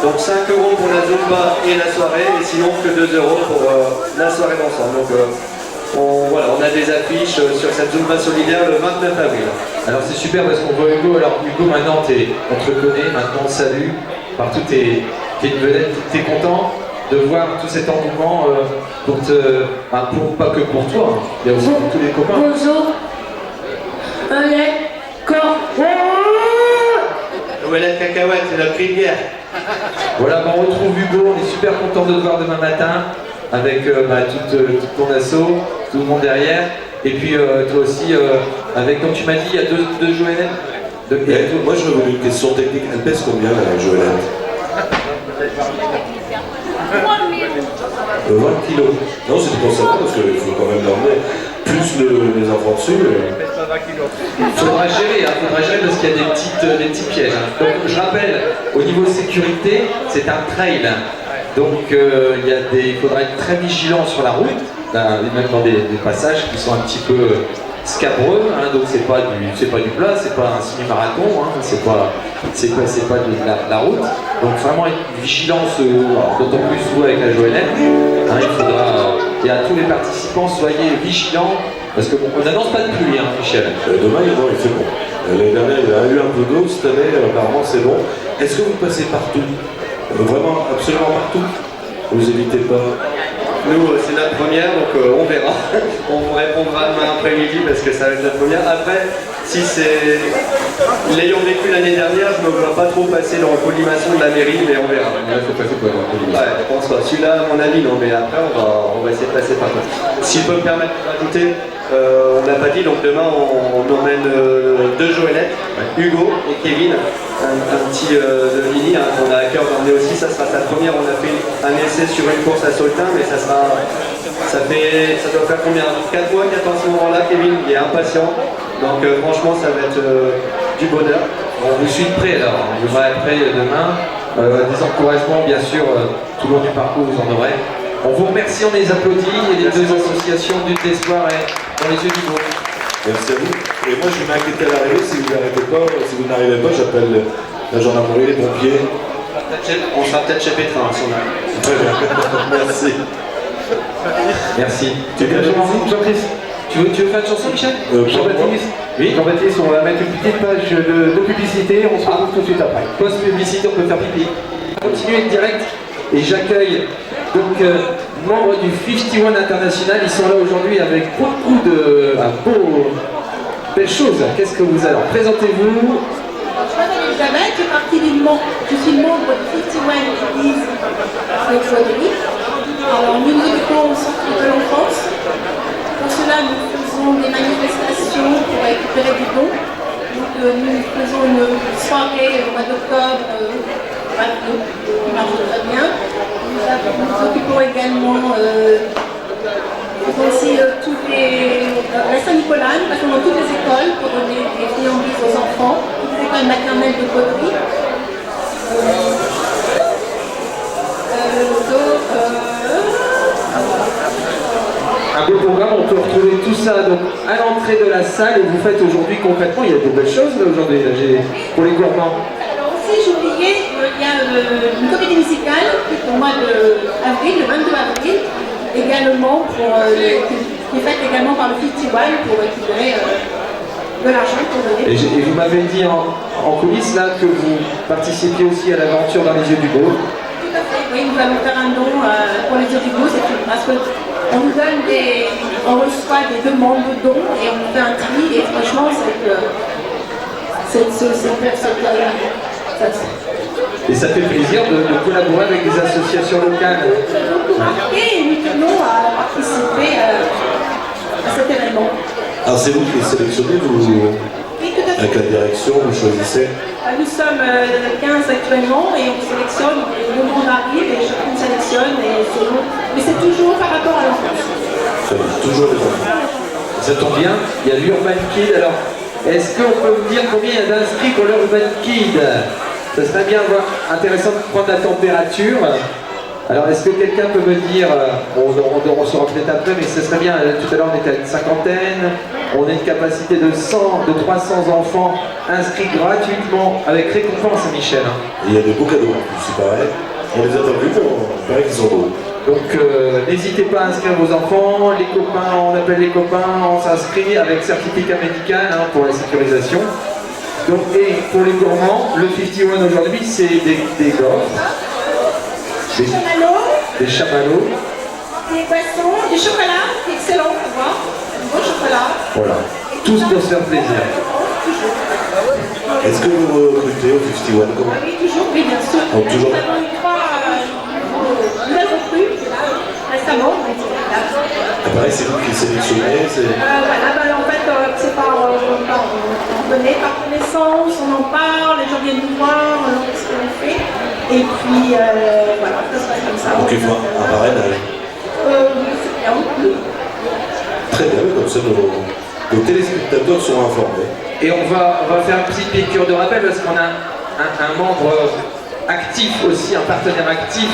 Donc 5 € pour la Zumba et la soirée, et sinon que 2 € pour la soirée dansante. Donc on a des affiches sur cette Zumba solidaire le 29 avril. Alors c'est super parce qu'on voit Hugo. Alors Hugo, maintenant on te reconnaît, maintenant on te salue. Partout t'es une vedette, t'es content de voir tout cet engouement pas que pour toi, il y a aussi pour tous les copains. Bonjour. Noël cacahuète, c'est la prière. Voilà, on retrouve Hugo, on est super content de te voir demain matin avec toute ton asso, tout le monde derrière. Et puis toi aussi, avec, comme tu m'as dit, il y a deux Joëlettes. Moi je veux une question technique, elle pèse combien la Joëlette 20 kilos. Non, c'était pour savoir parce qu'il faut quand même l'emmener. Plus les enfants dessus. Faudra gérer parce qu'il y a des petits pièges. Donc je rappelle, au niveau sécurité, c'est un trail. Donc il faudra être très vigilant sur la route, même dans des passages qui sont un petit peu scabreux, hein, donc c'est pas du plat, c'est pas un semi-marathon, hein, c'est pas de la route. Donc vraiment une vigilance, d'autant plus vous avec la Joëlette. Hein, il faudra, et à tous les participants, soyez vigilants, parce qu'on n'annonce pas de pluie, hein, Michel. Demain, il fait bon. L'année dernière, il y a eu un peu d'eau, cette année, apparemment, c'est bon. Est-ce que vous passez partout? Vraiment, absolument partout? Vous évitez pas? Nous, c'est notre première, donc on verra. On vous répondra demain après-midi parce que ça va être notre première. Après, si c'est... L'ayant vécu l'année dernière, je ne me vois pas trop passer dans la collimation de la mairie, mais on verra. Là, faut passer pour la collimation. Ouais, je pense pas. Celui-là, à mon avis, non, mais après, on va essayer de passer par là. Si je peux me permettre de rajouter, on l'a pas dit, donc demain, on emmène deux Joëlettes, Hugo et Kevin, un petit de Lini, hein, qu'on a à cœur d'emmener aussi. Ça sera sa première. On a fait un essai sur une course à Saultin, mais ça doit faire combien? 4 mois qu'il attend à ce moment-là, Kevin, il est impatient. Donc franchement, ça va être du bonheur. On vous suit de près alors, on va être prêt demain. Des encouragements, bien sûr, tout le long du parcours, vous en aurez. On vous remercie, on les applaudit, et les deux associations Lutte d'Espoir et Dans les yeux du groupe. Merci à vous. Et moi, je vais m'inquiéter à l'arrivée. Si vous n'arrivez pas, j'appelle la gendarmerie, les pompiers. On sera peut-être chez Pétrin si on arrive. Très bien. Merci. Merci. Tu veux Jean-Christ? Tu veux faire une chanson, Michel? Jean-Baptiste? Oui. Jean-Baptiste, on va mettre une petite page de publicité, on se retrouve tout de suite après. Post-publicité, on peut faire pipi. On va continuer le direct et j'accueille donc membres du 51 International. Ils sont là aujourd'hui avec beaucoup de belles choses. Qu'est-ce que vous allez? Présentez-vous. Je m'appelle Elisabeth, je suis membre du 51 Église de Guadeloupe. Alors nous nous occupons au centre de l'enfance. Pour cela, nous faisons des manifestations pour récupérer du don. Donc nous faisons une soirée au mois d'octobre, qui marche très bien. Nous nous occupons également aussi la Saint-Nicolas, nous passons dans toutes les écoles pour donner des friandises aux enfants, toutes les écoles maternelles de Caudry. Un beau programme, on peut retrouver tout ça donc, à l'entrée de la salle et vous faites aujourd'hui concrètement, il y a de belles choses là aujourd'hui pour les gourmands. Alors aussi j'ai oublié, il y a une comédie musicale au mois d'avril, le 22 avril, également qui est faite également par le 51 pour récupérer de l'argent pour donner. Et vous m'avez dit en coulisses là que vous participiez aussi à l'aventure Dans les yeux du groupe. Tout à fait, oui, nous allons faire un don pour les yeux du groupe, parce qu'on nous donne on reçoit des demandes de dons et on fait un tri et franchement Et ça fait plaisir de collaborer avec des associations locales. Ça nous beaucoup marqué et nous tenons à participer à cet événement. Alors c'est vous qui sélectionnez, Oui, tout à fait. avec la direction, vous choisissez? Nous sommes 15 actuellement et on sélectionne, le monde arrive et chacun sélectionne, mais c'est toujours par rapport à l'enfance. Très bien, toujours les enfants. Ça tombe bien, il y a l'Urban Kid. Alors, est-ce qu'on peut me dire combien il y a d'inscrits pour l'Urban Kid? Ça serait bien intéressant de prendre la température. Alors, est-ce que quelqu'un peut me dire, on sera peut-être après, mais ce serait bien, tout à l'heure on était à une cinquantaine, on a une capacité de 300 enfants inscrits gratuitement, avec récompense, Michel. Et il y a des beaux cadeaux en plus, c'est pareil. On les a pas vus, mais il paraît qu'ils sont beaux. Donc n'hésitez pas à inscrire vos enfants, les copains, on appelle les copains, on s'inscrit avec certificat médical pour la sécurisation. Donc, et pour les gourmands, le 51 aujourd'hui c'est des gaufres. Des chamallows, des poissons, du chocolat, c'est excellent pour voir, du beau chocolat. Voilà, tous pour se faire plaisir. Est-ce que vous recrutez au 51 comment? Oui, toujours, oui, bien sûr. Donc, toujours. Nous avons eu 3 nouvelles recrues récemment. Pareil, c'est vous qui sélectionnez? Voilà, en fait, c'est par donné, par connaissance, on en parle, les gens viennent nous voir, on sait ce qu'on fait. Et puis, voilà, ça se passe comme ça. Donc il faut un parrainage. C'est bien. Très bien, comme ça nos téléspectateurs sont informés. Et on va faire une petite piqûre de rappel parce qu'on a un membre actif aussi, un partenaire actif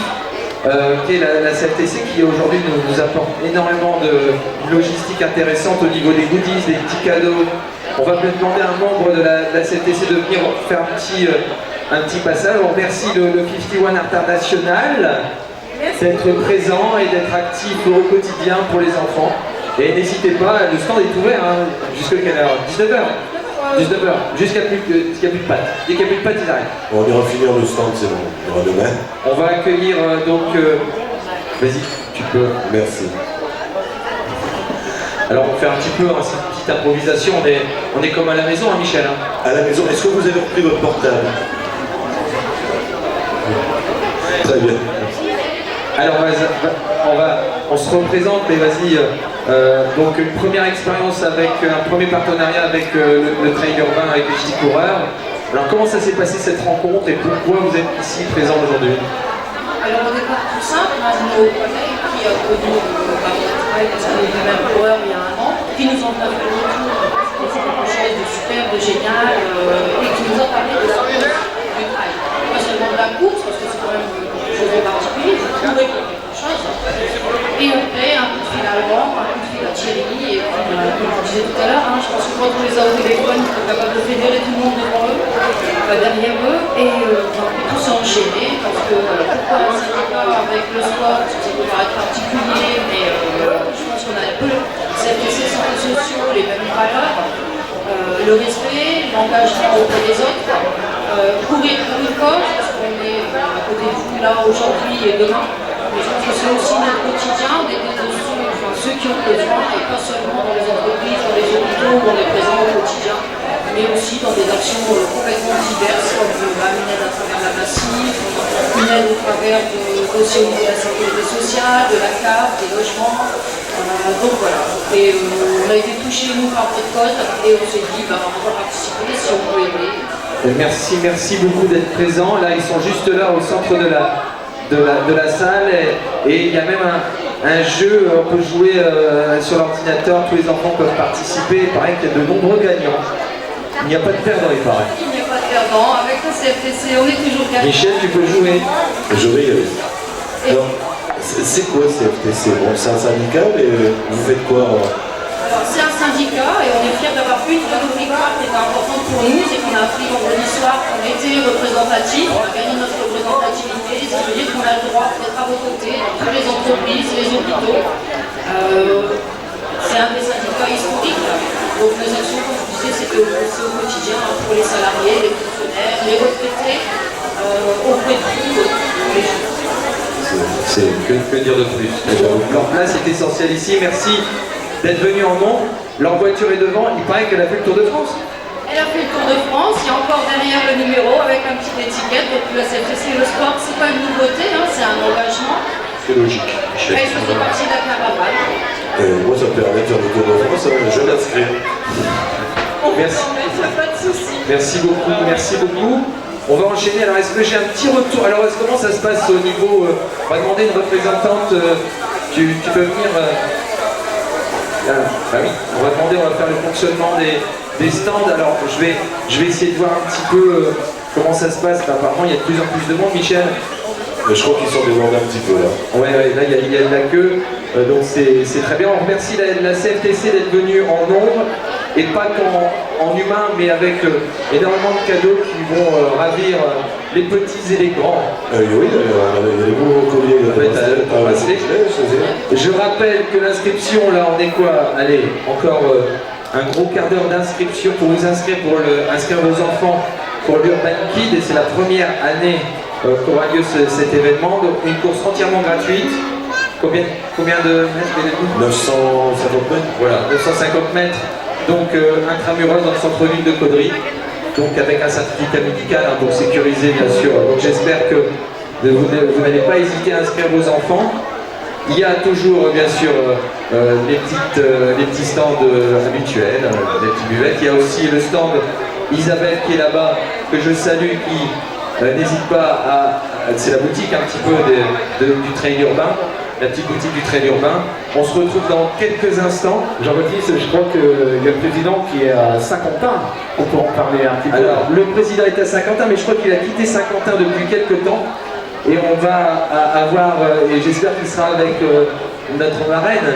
qui est la CFTC, qui aujourd'hui nous apporte énormément de logistique intéressante au niveau des goodies, des petits cadeaux. On va peut-être demander à un membre de la CFTC de venir faire un petit passage. On remercie le 51 International d'être présent et d'être actif au quotidien pour les enfants. Et n'hésitez pas, le stand est ouvert jusqu'à quelle heure? 19h. 19h, jusqu'à plus de pâtes. Dès qu'il n'y a plus de pâtes, ils arrêtent. On ira finir le stand, c'est bon. On ira demain. On va accueillir vas-y, tu peux. Merci. Alors on fait un petit peu une petite improvisation, on est comme à la maison, Michel. À la maison, est-ce que vous avez repris votre portable? Très bien. Alors on se représente, mais vas-y. Donc une première expérience avec un premier partenariat avec le trail urbain avec les petits coureurs. Alors comment ça s'est passé cette rencontre et pourquoi vous êtes ici présent aujourd'hui? Alors au départ tout simple, un de nos collègues qui a connu Trail parce qu'on est du même coureur il y a un an, qui nous ont fait le retour, c'est quelque chose de super, de génial, et qui nous a parlé de la course du trail. Pas seulement de la course, parce que c'est quand même quelque chose de particulier, vous trouvez quelque chose. Et après, un coup de fil à Laurent, un coup de fil à Thierry, et puis, comme je disais tout à l'heure, je pense que quand on les a au téléphone, ils sont capables de fédérer tout le monde devant eux, derrière eux, et tout s'est enchaîné, parce que pourquoi un syndicat avec le sport, parce que ça peut paraître particulier, mais je pense qu'on a un peu ces centres sociaux, les mêmes valeurs, le respect, l'engagement auprès des autres, courir pour une cause, parce qu'on est à côté de vous là aujourd'hui et demain. Mais je pense que c'est aussi notre quotidien d'aider ceux qui ont besoin, et pas seulement dans les entreprises, dans les hôpitaux où on est présent au quotidien, mais aussi dans des actions complètement diverses, comme une aide à travers la Massif, une aide au travers aussi au niveau de la sécurité sociale, de la CAF, des logements. Donc voilà. Et on a été touchés nous par votre code et on s'est dit, on va participer si on peut aider. Merci beaucoup d'être présent. Là, ils sont juste là au centre de la salle et il y a même un jeu, on peut jouer sur l'ordinateur, tous les enfants peuvent participer. Il paraît qu'il y a de nombreux gagnants. Il n'y a pas de perdant, il paraît. Il n'y a pas de perdant. Avec le CFTC, on est toujours gagnant. Michel, tu peux jouer. Je vais y aller. Alors, c'est quoi CFTC? Bon, c'est un syndicat, mais vous faites quoi? Alors, c'est un syndicat et on est fiers d'avoir une de nos victoires qui était importante pour nous, c'est qu'on a appris vendredi soir qu'on était représentatif, on a gagné notre représentativité, ce qui veut dire qu'on a le droit d'être à vos côtés dans toutes les entreprises, les hôpitaux. C'est un des syndicats historiques. Donc les actions, comme je disais, c'était au quotidien pour les salariés, les fonctionnaires, les retraités, auprès de tous les gens. Que dire de plus? Leur place est essentielle ici. Merci d'être venu en nombre. Leur voiture est devant. Il paraît qu'elle a fait le Tour de France. Elle a fait le Tour de France. Il y a encore derrière le numéro avec un petit étiquette. Donc la CFTC, le sport, c'est pas une nouveauté, c'est un engagement. C'est logique. Elle faisait partie de la caravane. Moi, ça me permet de faire le Tour de France. Je vais l'inscrire. Merci. Pas de soucis. Merci beaucoup. Merci beaucoup. On va enchaîner. Alors, est-ce que j'ai un petit retour? Alors, comment ça se passe au niveau... on va demander une représentante. Tu peux venir... bah oui, on va demander, on va faire le fonctionnement des stands. Alors, je vais essayer de voir un petit peu comment ça se passe. Apparemment, il y a de plus en plus de monde, Michel. Je crois qu'ils sont débordés un petit peu là. Ouais, là, il y a de la queue. Donc, c'est très bien. On remercie la CFTC d'être venue en nombre. Et pas qu'en humain, mais avec énormément de cadeaux qui vont ravir les petits et les grands. Oui, il y a des beaux colliers. Je rappelle que l'inscription, là, on est quoi? Allez, encore un gros quart d'heure d'inscription pour vous inscrire, inscrire vos enfants pour l'Urban Kid. Et c'est la première année qu'aura lieu cet événement. Donc une course entièrement gratuite. Combien de mètres? 950 mètres. Voilà, 950 mètres. Donc intramuros dans le centre-ville de Caudry, donc avec un certificat médical pour sécuriser bien sûr. Donc j'espère que vous n'allez pas hésiter à inscrire vos enfants. Il y a toujours bien sûr les petits stands habituels, les petites buvettes. Il y a aussi le stand Isabelle qui est là-bas, que je salue, qui n'hésite pas à... C'est la boutique un petit peu du trail urbain. La petite boutique du trail urbain. On se retrouve dans quelques instants. Jean-Baptiste, je crois qu'il y a le président qui est à Saint-Quentin. On peut en parler un petit peu. Alors, le président est à Saint-Quentin, mais je crois qu'il a quitté Saint-Quentin depuis quelques temps. Et on va avoir, et j'espère qu'il sera avec notre marraine.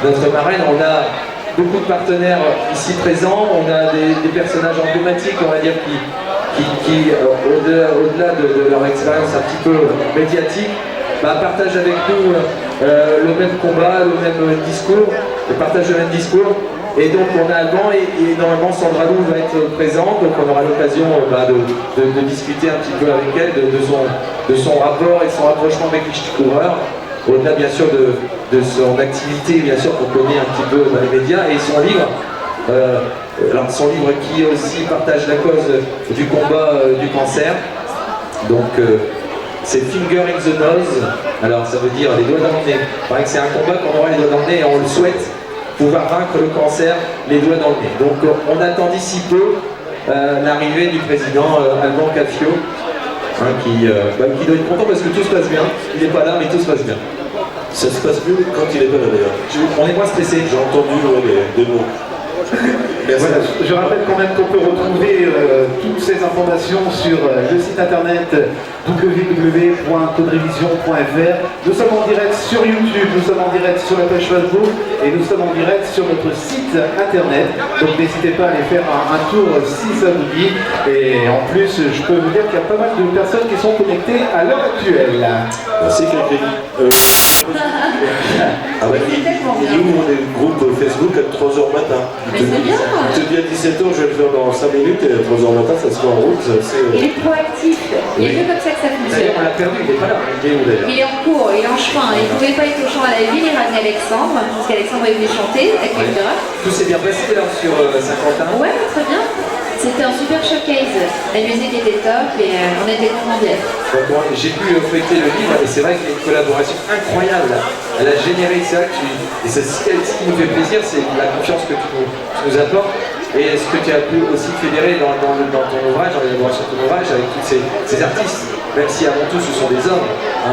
Notre marraine, on a beaucoup de partenaires ici présents, on a des personnages emblématiques, on va dire, qui au-delà de leur expérience un petit peu médiatique, partagent avec nous le même combat, le même discours, partagent le même discours. Et donc on a Alban et normalement Sandra Lou va être présente, donc on aura l'occasion de discuter un petit peu avec elle de son rapport et son rapprochement avec les ch'tis coureurs, au-delà bien sûr de son activité bien sûr qu'on connaît un petit peu dans les médias, et son livre. Alors son livre qui aussi partage la cause du combat du cancer. Donc c'est Finger in the Nose, alors ça veut dire les doigts dans le nez. Il paraît que c'est un combat qu'on aura les doigts dans le nez et on le souhaite, pouvoir vaincre le cancer les doigts dans le nez. Donc on attend d'ici peu l'arrivée du président Alban Caffio, qui doit être content parce que tout se passe bien. Il n'est pas là mais tout se passe bien. Ça se passe mieux quand il est pas là d'ailleurs. On est moins stressé. J'ai entendu des mots. Voilà, je rappelle quand même qu'on peut retrouver toutes ces informations sur le site internet www.caudrevision.fr. Nous sommes en direct sur YouTube, nous sommes en direct sur la page Facebook et nous sommes en direct sur notre site internet. Donc n'hésitez pas à aller faire un tour si ça vous dit. Et en plus, je peux vous dire qu'il y a pas mal de personnes qui sont connectées à l'heure actuelle. Merci Cléry. Il ouvre des groupes Facebook à 3h matin. Mais c'est bien. Je te dis à 17h, je vais le faire dans 5 minutes et à 3h matin, ça se met en route. Il est proactif. Il est que comme ça que ça fonctionne. D'ailleurs, on l'a perdu, il n'est pas là. Il est où d'ailleurs? Il est en cours, il est en chemin. Il ne pouvait pas être au chant à la ville, il a ramené Alexandre, parce qu'Alexandre est venu chanter avec Elvira. Tout s'est bien passé là sur Saint-Quentin. Ouais, très bien. C'était un super showcase. La musique était top et on était contents d'y être. J'ai pu feuilleter le livre et c'est vrai qu'il y a une collaboration incroyable. Elle a généré ça. Et ce qui nous fait plaisir, c'est la confiance que tu nous apportes. Et ce que tu as pu aussi fédérer dans ton ouvrage, dans l'élaboration de ton ouvrage, avec tous ces artistes, même si avant tout ce sont des hommes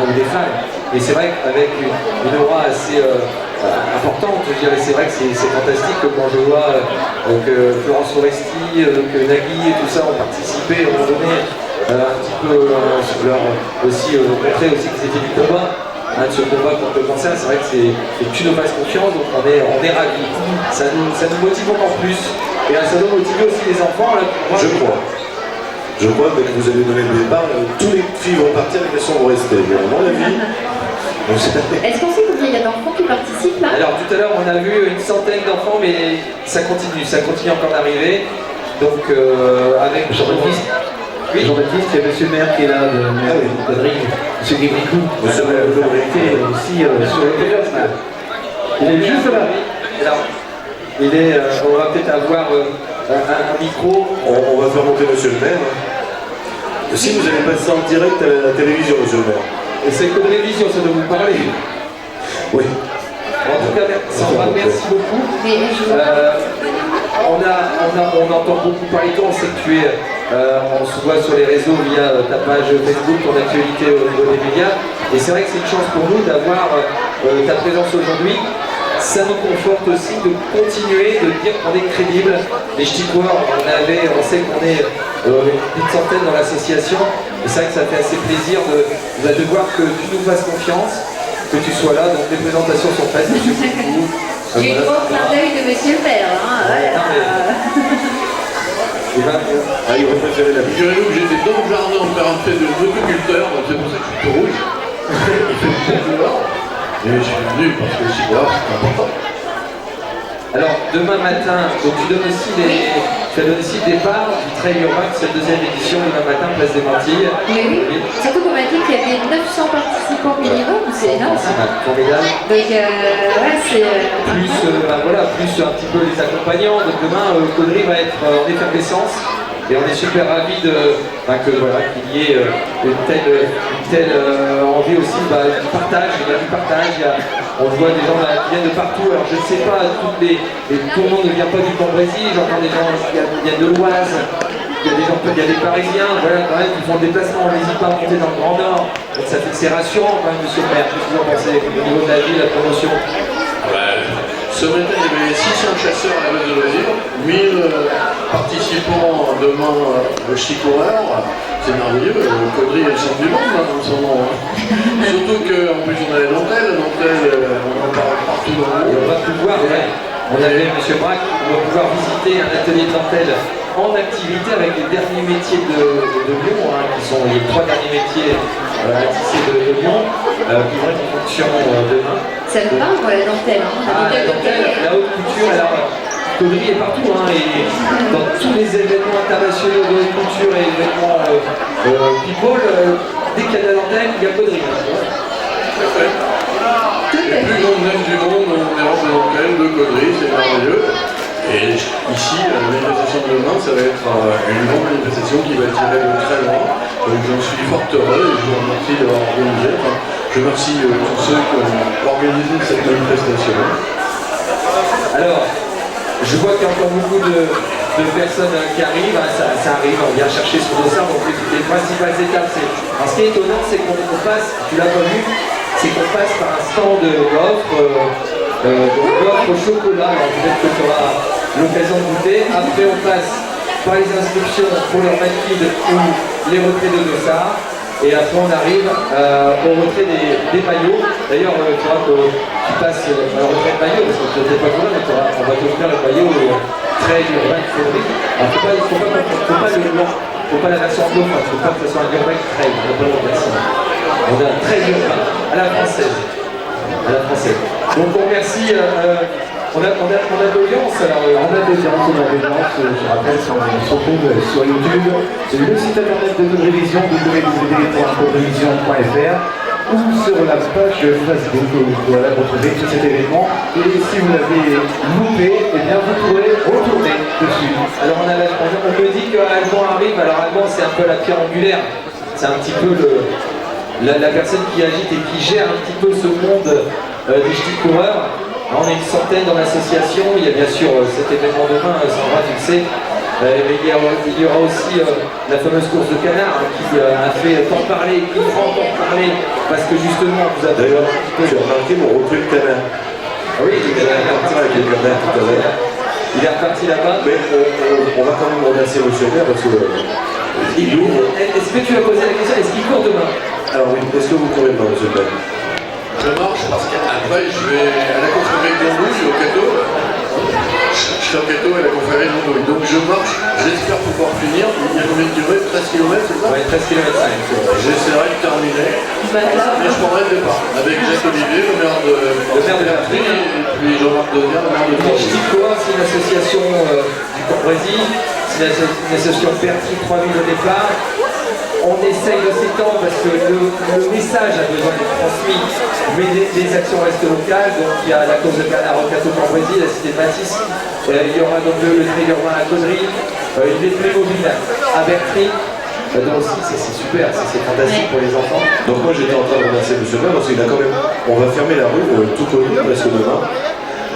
ou des femmes. Et c'est vrai qu'avec une aura assez importante, je dirais, c'est vrai que c'est fantastique quand je vois que Florence Foresti, que Nagui et tout ça ont participé, ont donné un petit peu aussi montrer aussi que c'était du combat. De ce combat contre le cancer, c'est vrai que tu nous fasses confiance, donc on est ravis. Ça nous motive encore plus. Et ça doit motiver aussi les enfants. Là, Je crois que vous avez donné le départ, tous les filles vont partir et les garçons vont rester. Mais à mon avis. Est-ce qu'on sait combien il y a d'enfants qui participent là? Alors tout à l'heure on a vu une centaine d'enfants, mais ça continue encore d'arriver. Donc avec Jean-Baptiste. Oui, Jean-Baptiste, il y a monsieur le maire qui est là, de Caudry, monsieur Guébricou, Monsieur le maire qui est aussi sur le téléphone. Il est juste là. Alors, on va peut-être avoir un micro. On va faire monter monsieur le maire. Si vous allez passer en direct à la télévision, monsieur le maire. Et c'est Caudrevision, ça doit vous parler. Oui. En tout cas, Sandra, merci beaucoup. On entend beaucoup parler de toi, on sait que tu es, on se voit sur les réseaux via ta page Facebook, ton actualité au niveau des médias. Et c'est vrai que c'est une chance pour nous d'avoir ta présence aujourd'hui. Ça nous conforte aussi de continuer, de dire qu'on est crédible. Les ch'tis coureurs, on sait qu'on est une centaine dans l'association. Et c'est vrai que ça fait assez plaisir de voir que tu nous fasses confiance, que tu sois là. Donc les présentations sont faites, monsieur Coucou. J'ai eu trop plein d'œil de monsieur le maire. Il aurait préféré la vie. Figurez-vous que j'étais dans le jardin en train de faire de l'autoculteur, donc c'est pour ça que je suis tout rouge. Il fait bon dehors. Et je suis venu parce que si voilà, c'est important. Alors demain matin, donc tu as donné aussi le départ du trail urbain de cette deuxième édition demain matin, place des Mantilles. Oui. Surtout qu'on m'a dit qu'il y avait 900 participants minimum, c'est énorme. C'est formidable. Donc c'est... Plus un petit peu les accompagnants. Donc demain, Caudry va être en effervescence. Et on est super ravis qu'il y ait une telle envie aussi du partage. Il y a du partage, on voit des gens là qui viennent de partout. Alors je ne sais pas, tout le monde ne vient pas du Cambrésis, j'entends des gens qui viennent de l'Oise, il y a des Parisiens, voilà, quand même, qui font le déplacement, on n'hésite pas à monter dans le Grand Nord. Donc c'est rassurant quand même, monsieur le maire. Qu'est-ce que vous en pensez au niveau de la ville, la promotion? Ce matin, il y avait 600 chasseurs à la base de loisirs, 1000 participants demain au ch'ti coureur. c'est merveilleux. Caudry est le centre du monde, hein, son nom. Hein. Surtout qu'en plus on a la dentelle, on en parle partout dans le monde. Et on va pouvoir, on avait M. Braque, on va pouvoir visiter un atelier de dentelle en activité avec les derniers métiers de Lyon, hein, qui sont les 3 derniers métiers à tisser de Lyon, qui vont être en fonction demain. Ça le parle, la dentelle. Hein. La dentelle, la haute couture, alors Caudry est partout, hein, et dans tous les événements internationaux de haute couture et événements people, dès qu'il y a de la dentelle, il y a Caudry. Les plus grandes dames du monde ont des robes de dentelle, de Caudry, c'est merveilleux. Et ici, la manifestation de demain, ça va être une grande manifestation qui va tirer de très loin. Donc j'en suis fort heureux et je vous remercie d'avoir organisé. Enfin, je remercie tous ceux qui ont organisé cette manifestation. Alors, je vois qu'il y a encore beaucoup de personnes qui arrivent, hein, ça arrive, on vient chercher sur le dossard, donc les principales étapes, c'est... Alors ce qui est étonnant, c'est qu'on passe, tu l'as pas vu, c'est qu'on passe par un stand d'offres, au chocolat, alors peut-être que tu auras l'occasion de goûter. Après on passe par les inscriptions pour leur maquille ou les retraits de dossard. Et après on arrive au retrait des maillots. D'ailleurs il faudra que tu passes au retrait de maillot, parce que tu n'es pas couvert, mais on va t'offrir le maillot très urbain Caudry. Alors faut pas la version anglophone, faut pas que ce soit un urbain très, on n'a pas le version. On a un très urbain, à la française. À la française. Donc on remercie, on a de l'audience alors. On a de l'audience, je rappelle, si on se retrouve sur YouTube, c'est le site internet de Caudryvision, www.caudryvision.fr, ou sur la page Facebook où vous pourrez retrouver tout cet événement. Et si vous l'avez loupé, eh bien vous pourrez retourner dessus. Alors on me dit qu'Alban arrive, alors Alban c'est un peu la pierre angulaire, c'est un petit peu la personne qui agite et qui gère un petit peu ce monde des ch'tis coureurs. Alors, on est une centaine dans l'association, il y a bien sûr cet événement demain, Sandra tu le sais, mais il y aura aussi la fameuse course de canard hein, qui a fait tant parler, qui fera encore parler, parce que justement vous avez... D'ailleurs, tu as remarqué mon recrue de canard. Ah oui, il est reparti avec les canards tout à l'heure. Il est reparti là-bas. Mais on va quand même remercier le maire parce que... Est-ce que tu as posé la question, est-ce qu'il court demain? Alors oui, est-ce que vous courez demain, monsieur le maire? Je marche parce qu'après je vais à la confrérie de Londouille au Cateau. Je suis au Cateau à la confrérie de Londouille. Donc je marche, j'espère pouvoir finir. Il y a combien de kilomètres? 13 km, c'est ça? Oui, 13 km 5. J'essaierai de terminer. Et je prendrai le départ avec Jacques Olivier, le maire de la Patrie, et puis Jean-Marc Devier, le maire de Tours. C'est une association du Cambrésis, c'est une association Bertry 3000 au départ. On essaye de s'étendre parce que le message a besoin d'être transmis, mais les actions restent locales. Donc il y a la cause de canard au Cateau Cambrésis, la cité de Matisse, il y aura donc le trait urbain à Caudry, les Playmobil à Bertry. Donc aussi c'est super, c'est fantastique pour les enfants. Donc moi j'étais en train de remercier monsieur le maire parce qu'il a quand même... On va fermer la rue tout au long parce que demain,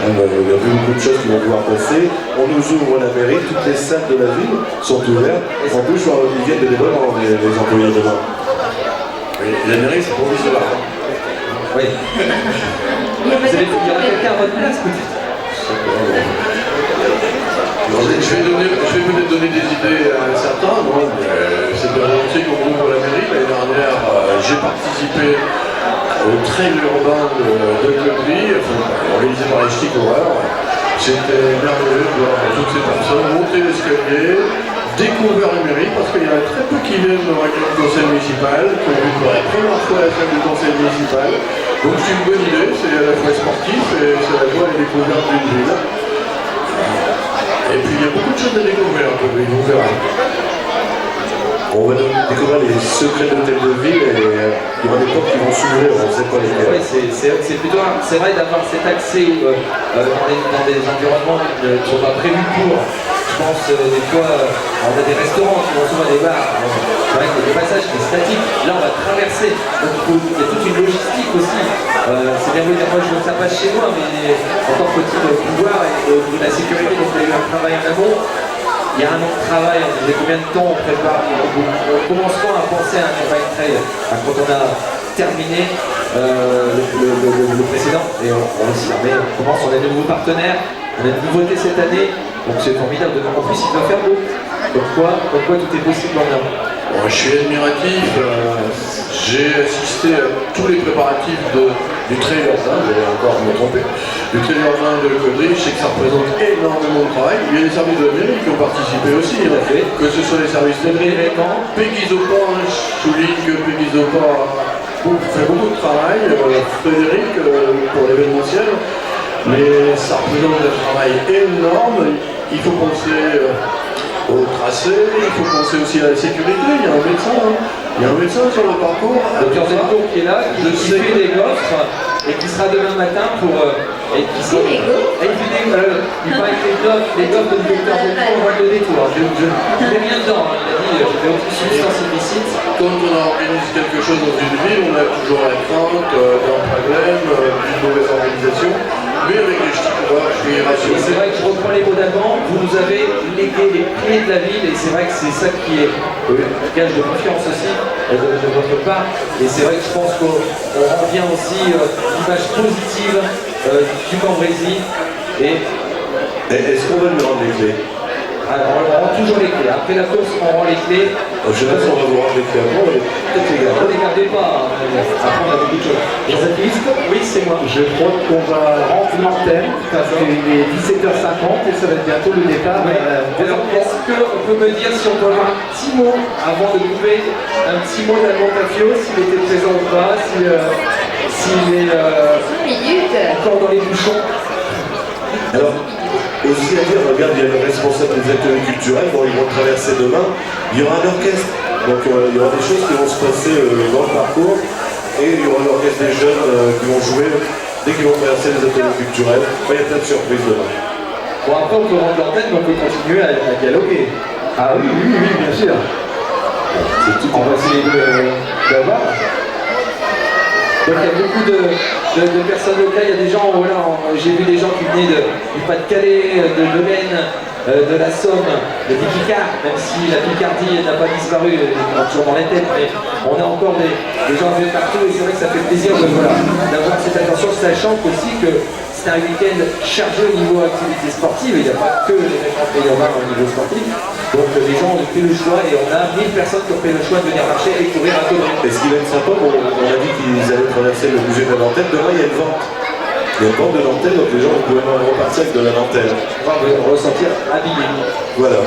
il y a beaucoup de choses qui vont pouvoir passer. On nous ouvre la mairie, toutes les salles de la ville sont ouvertes. En plus, ils viennent de déploiement, les employés demain. Oui, la mairie, c'est pour lui, c'est là. Oui. Il y aura quelqu'un à votre place peut-être. Je vais peut-être donner des idées à certains. C'est bien annoncé qu'on ouvre la mairie. L'année dernière, j'ai participé au trail urbain de Caudry, organisé par les ch'tis coureurs. C'était merveilleux de voir toutes ces personnes monter l'escalier, découvrir la mairie, parce qu'il y en a très peu qui viennent de réunion du conseil municipal, qui ont vu pour la première fois la salle du conseil municipal. Donc c'est une bonne idée, c'est à la fois sportif et c'est à la fois la découverte d'une ville. Et puis il y a beaucoup de choses à découvrir, vous verrez. On va découvrir les secrets de l'hôtel de ville et il y aura des portes qui vont s'ouvrir, on ne sait pas lesquelles. Oui, c'est plutôt, c'est vrai d'avoir cet accès dans des environnements qui ne sont pas prévus pour. Je pense des fois, on a des restaurants qui vont souvent à des bars. C'est vrai qu'il y a des passages qui sont statiques. Là, on va traverser. Donc il y a toute une logistique aussi. C'est bien de dire, moi je veux que ça passe chez moi, mais encore faut-il pouvoir et de la sécurité. Donc il y a eu un travail en amont. Il y a un an de travail, on disait combien de temps on prépare, on commence quand à penser à un urbain trail quand on a terminé le précédent et on commence, on a de nouveaux partenaires, on a une nouveauté cette année, donc c'est formidable. En plus il doit faire beau, donc quoi tout est possible en un. Bon, je suis admiratif, j'ai assisté à tous les préparatifs du trail urbain, j'allais encore me tromper, du trail urbain de Caudry. Je sais que ça représente énormément de travail. Il y a les services de la mairie qui ont participé aussi, que ce soit les services de mairie, Peggy Zopa, je souligne que Peggy Zopa fait beaucoup de travail, Frédéric pour l'événementiel, mais ça représente un travail énorme. Il faut penser au tracé, il faut penser aussi à la sécurité. Il y a un médecin, il y a un médecin sur le parcours. Le Dr Delcourt qui est là, qui fait des gaufres et qui sera demain matin pour. Et qui sera, il paraît que les gaufres du Dr Delcourt, on va le donner tout. Je n'ai rien dedans, il a dit, je vais aucune substance illicite. Quand on organise quelque chose dans une ville, on a toujours la crainte d'un problème, d'une mauvaise organisation. Mais avec les ch'tis, je suis rassuré. C'est vrai que je reprends les mots d'avant, vous nous avez légué les clés de la ville et c'est vrai que c'est ça qui est un gage de confiance aussi de votre part. Et c'est vrai que je pense qu'on rend bien aussi l'image positive du Cambrésis. Est-ce qu'on va lui rendre les clés? Alors on rend toujours les clés. Après la course, on rend les clés. Je sais pas si on va vous rendre les clés avant, mais peut-être les garder. Ne les gardez pas. Après on a beaucoup de choses. Jean-Baptiste, oui, c'est moi. Je crois qu'on va rendre l'antenne parce qu'il est 17h50 et ça va être bientôt le départ. Alors, est-ce qu'on peut me dire si on peut avoir un petit mot avant de couper, un petit mot d'Albon Tafio, s'il était présent ou pas, s'il est encore dans les bouchons? Alors, aussi à dire, regarde, il y a le responsable des ateliers culturels, bon, ils vont traverser demain, il y aura un orchestre, donc il y aura des choses qui vont se passer dans le parcours, et il y aura l'orchestre des jeunes qui vont jouer dès qu'ils vont traverser les ateliers culturels. Enfin, il y a plein de surprises demain. Bon, après on peut rendre l'antenne, mais on peut continuer à dialoguer. Ah oui, bien sûr. On va essayer d'avoir. Donc il y a beaucoup de personnes locales, il y a des gens, voilà, j'ai vu des gens qui venaient du Pas-de-Calais, de l'Aisne, de la Somme, de Picard, même si la Picardie n'a pas disparu, on est toujours dans les têtes, mais on a encore des gens un peu partout et c'est vrai que ça fait plaisir d'avoir cette attention, sachant aussi que c'est un week-end chargé au niveau activité sportive, il n'y a pas que les référents urbains au niveau sportif, donc les gens ont fait le choix et on a 1000 personnes qui ont fait le choix de venir marcher et courir à Caudry. Et ce qui va être sympa, on a dit qu'ils allaient traverser le musée de la dentelle, demain il y a une vente. Il y a une vente de dentelle, donc les gens vont pouvoir repartir avec de la dentelle. On va ressentir habillé. Voilà.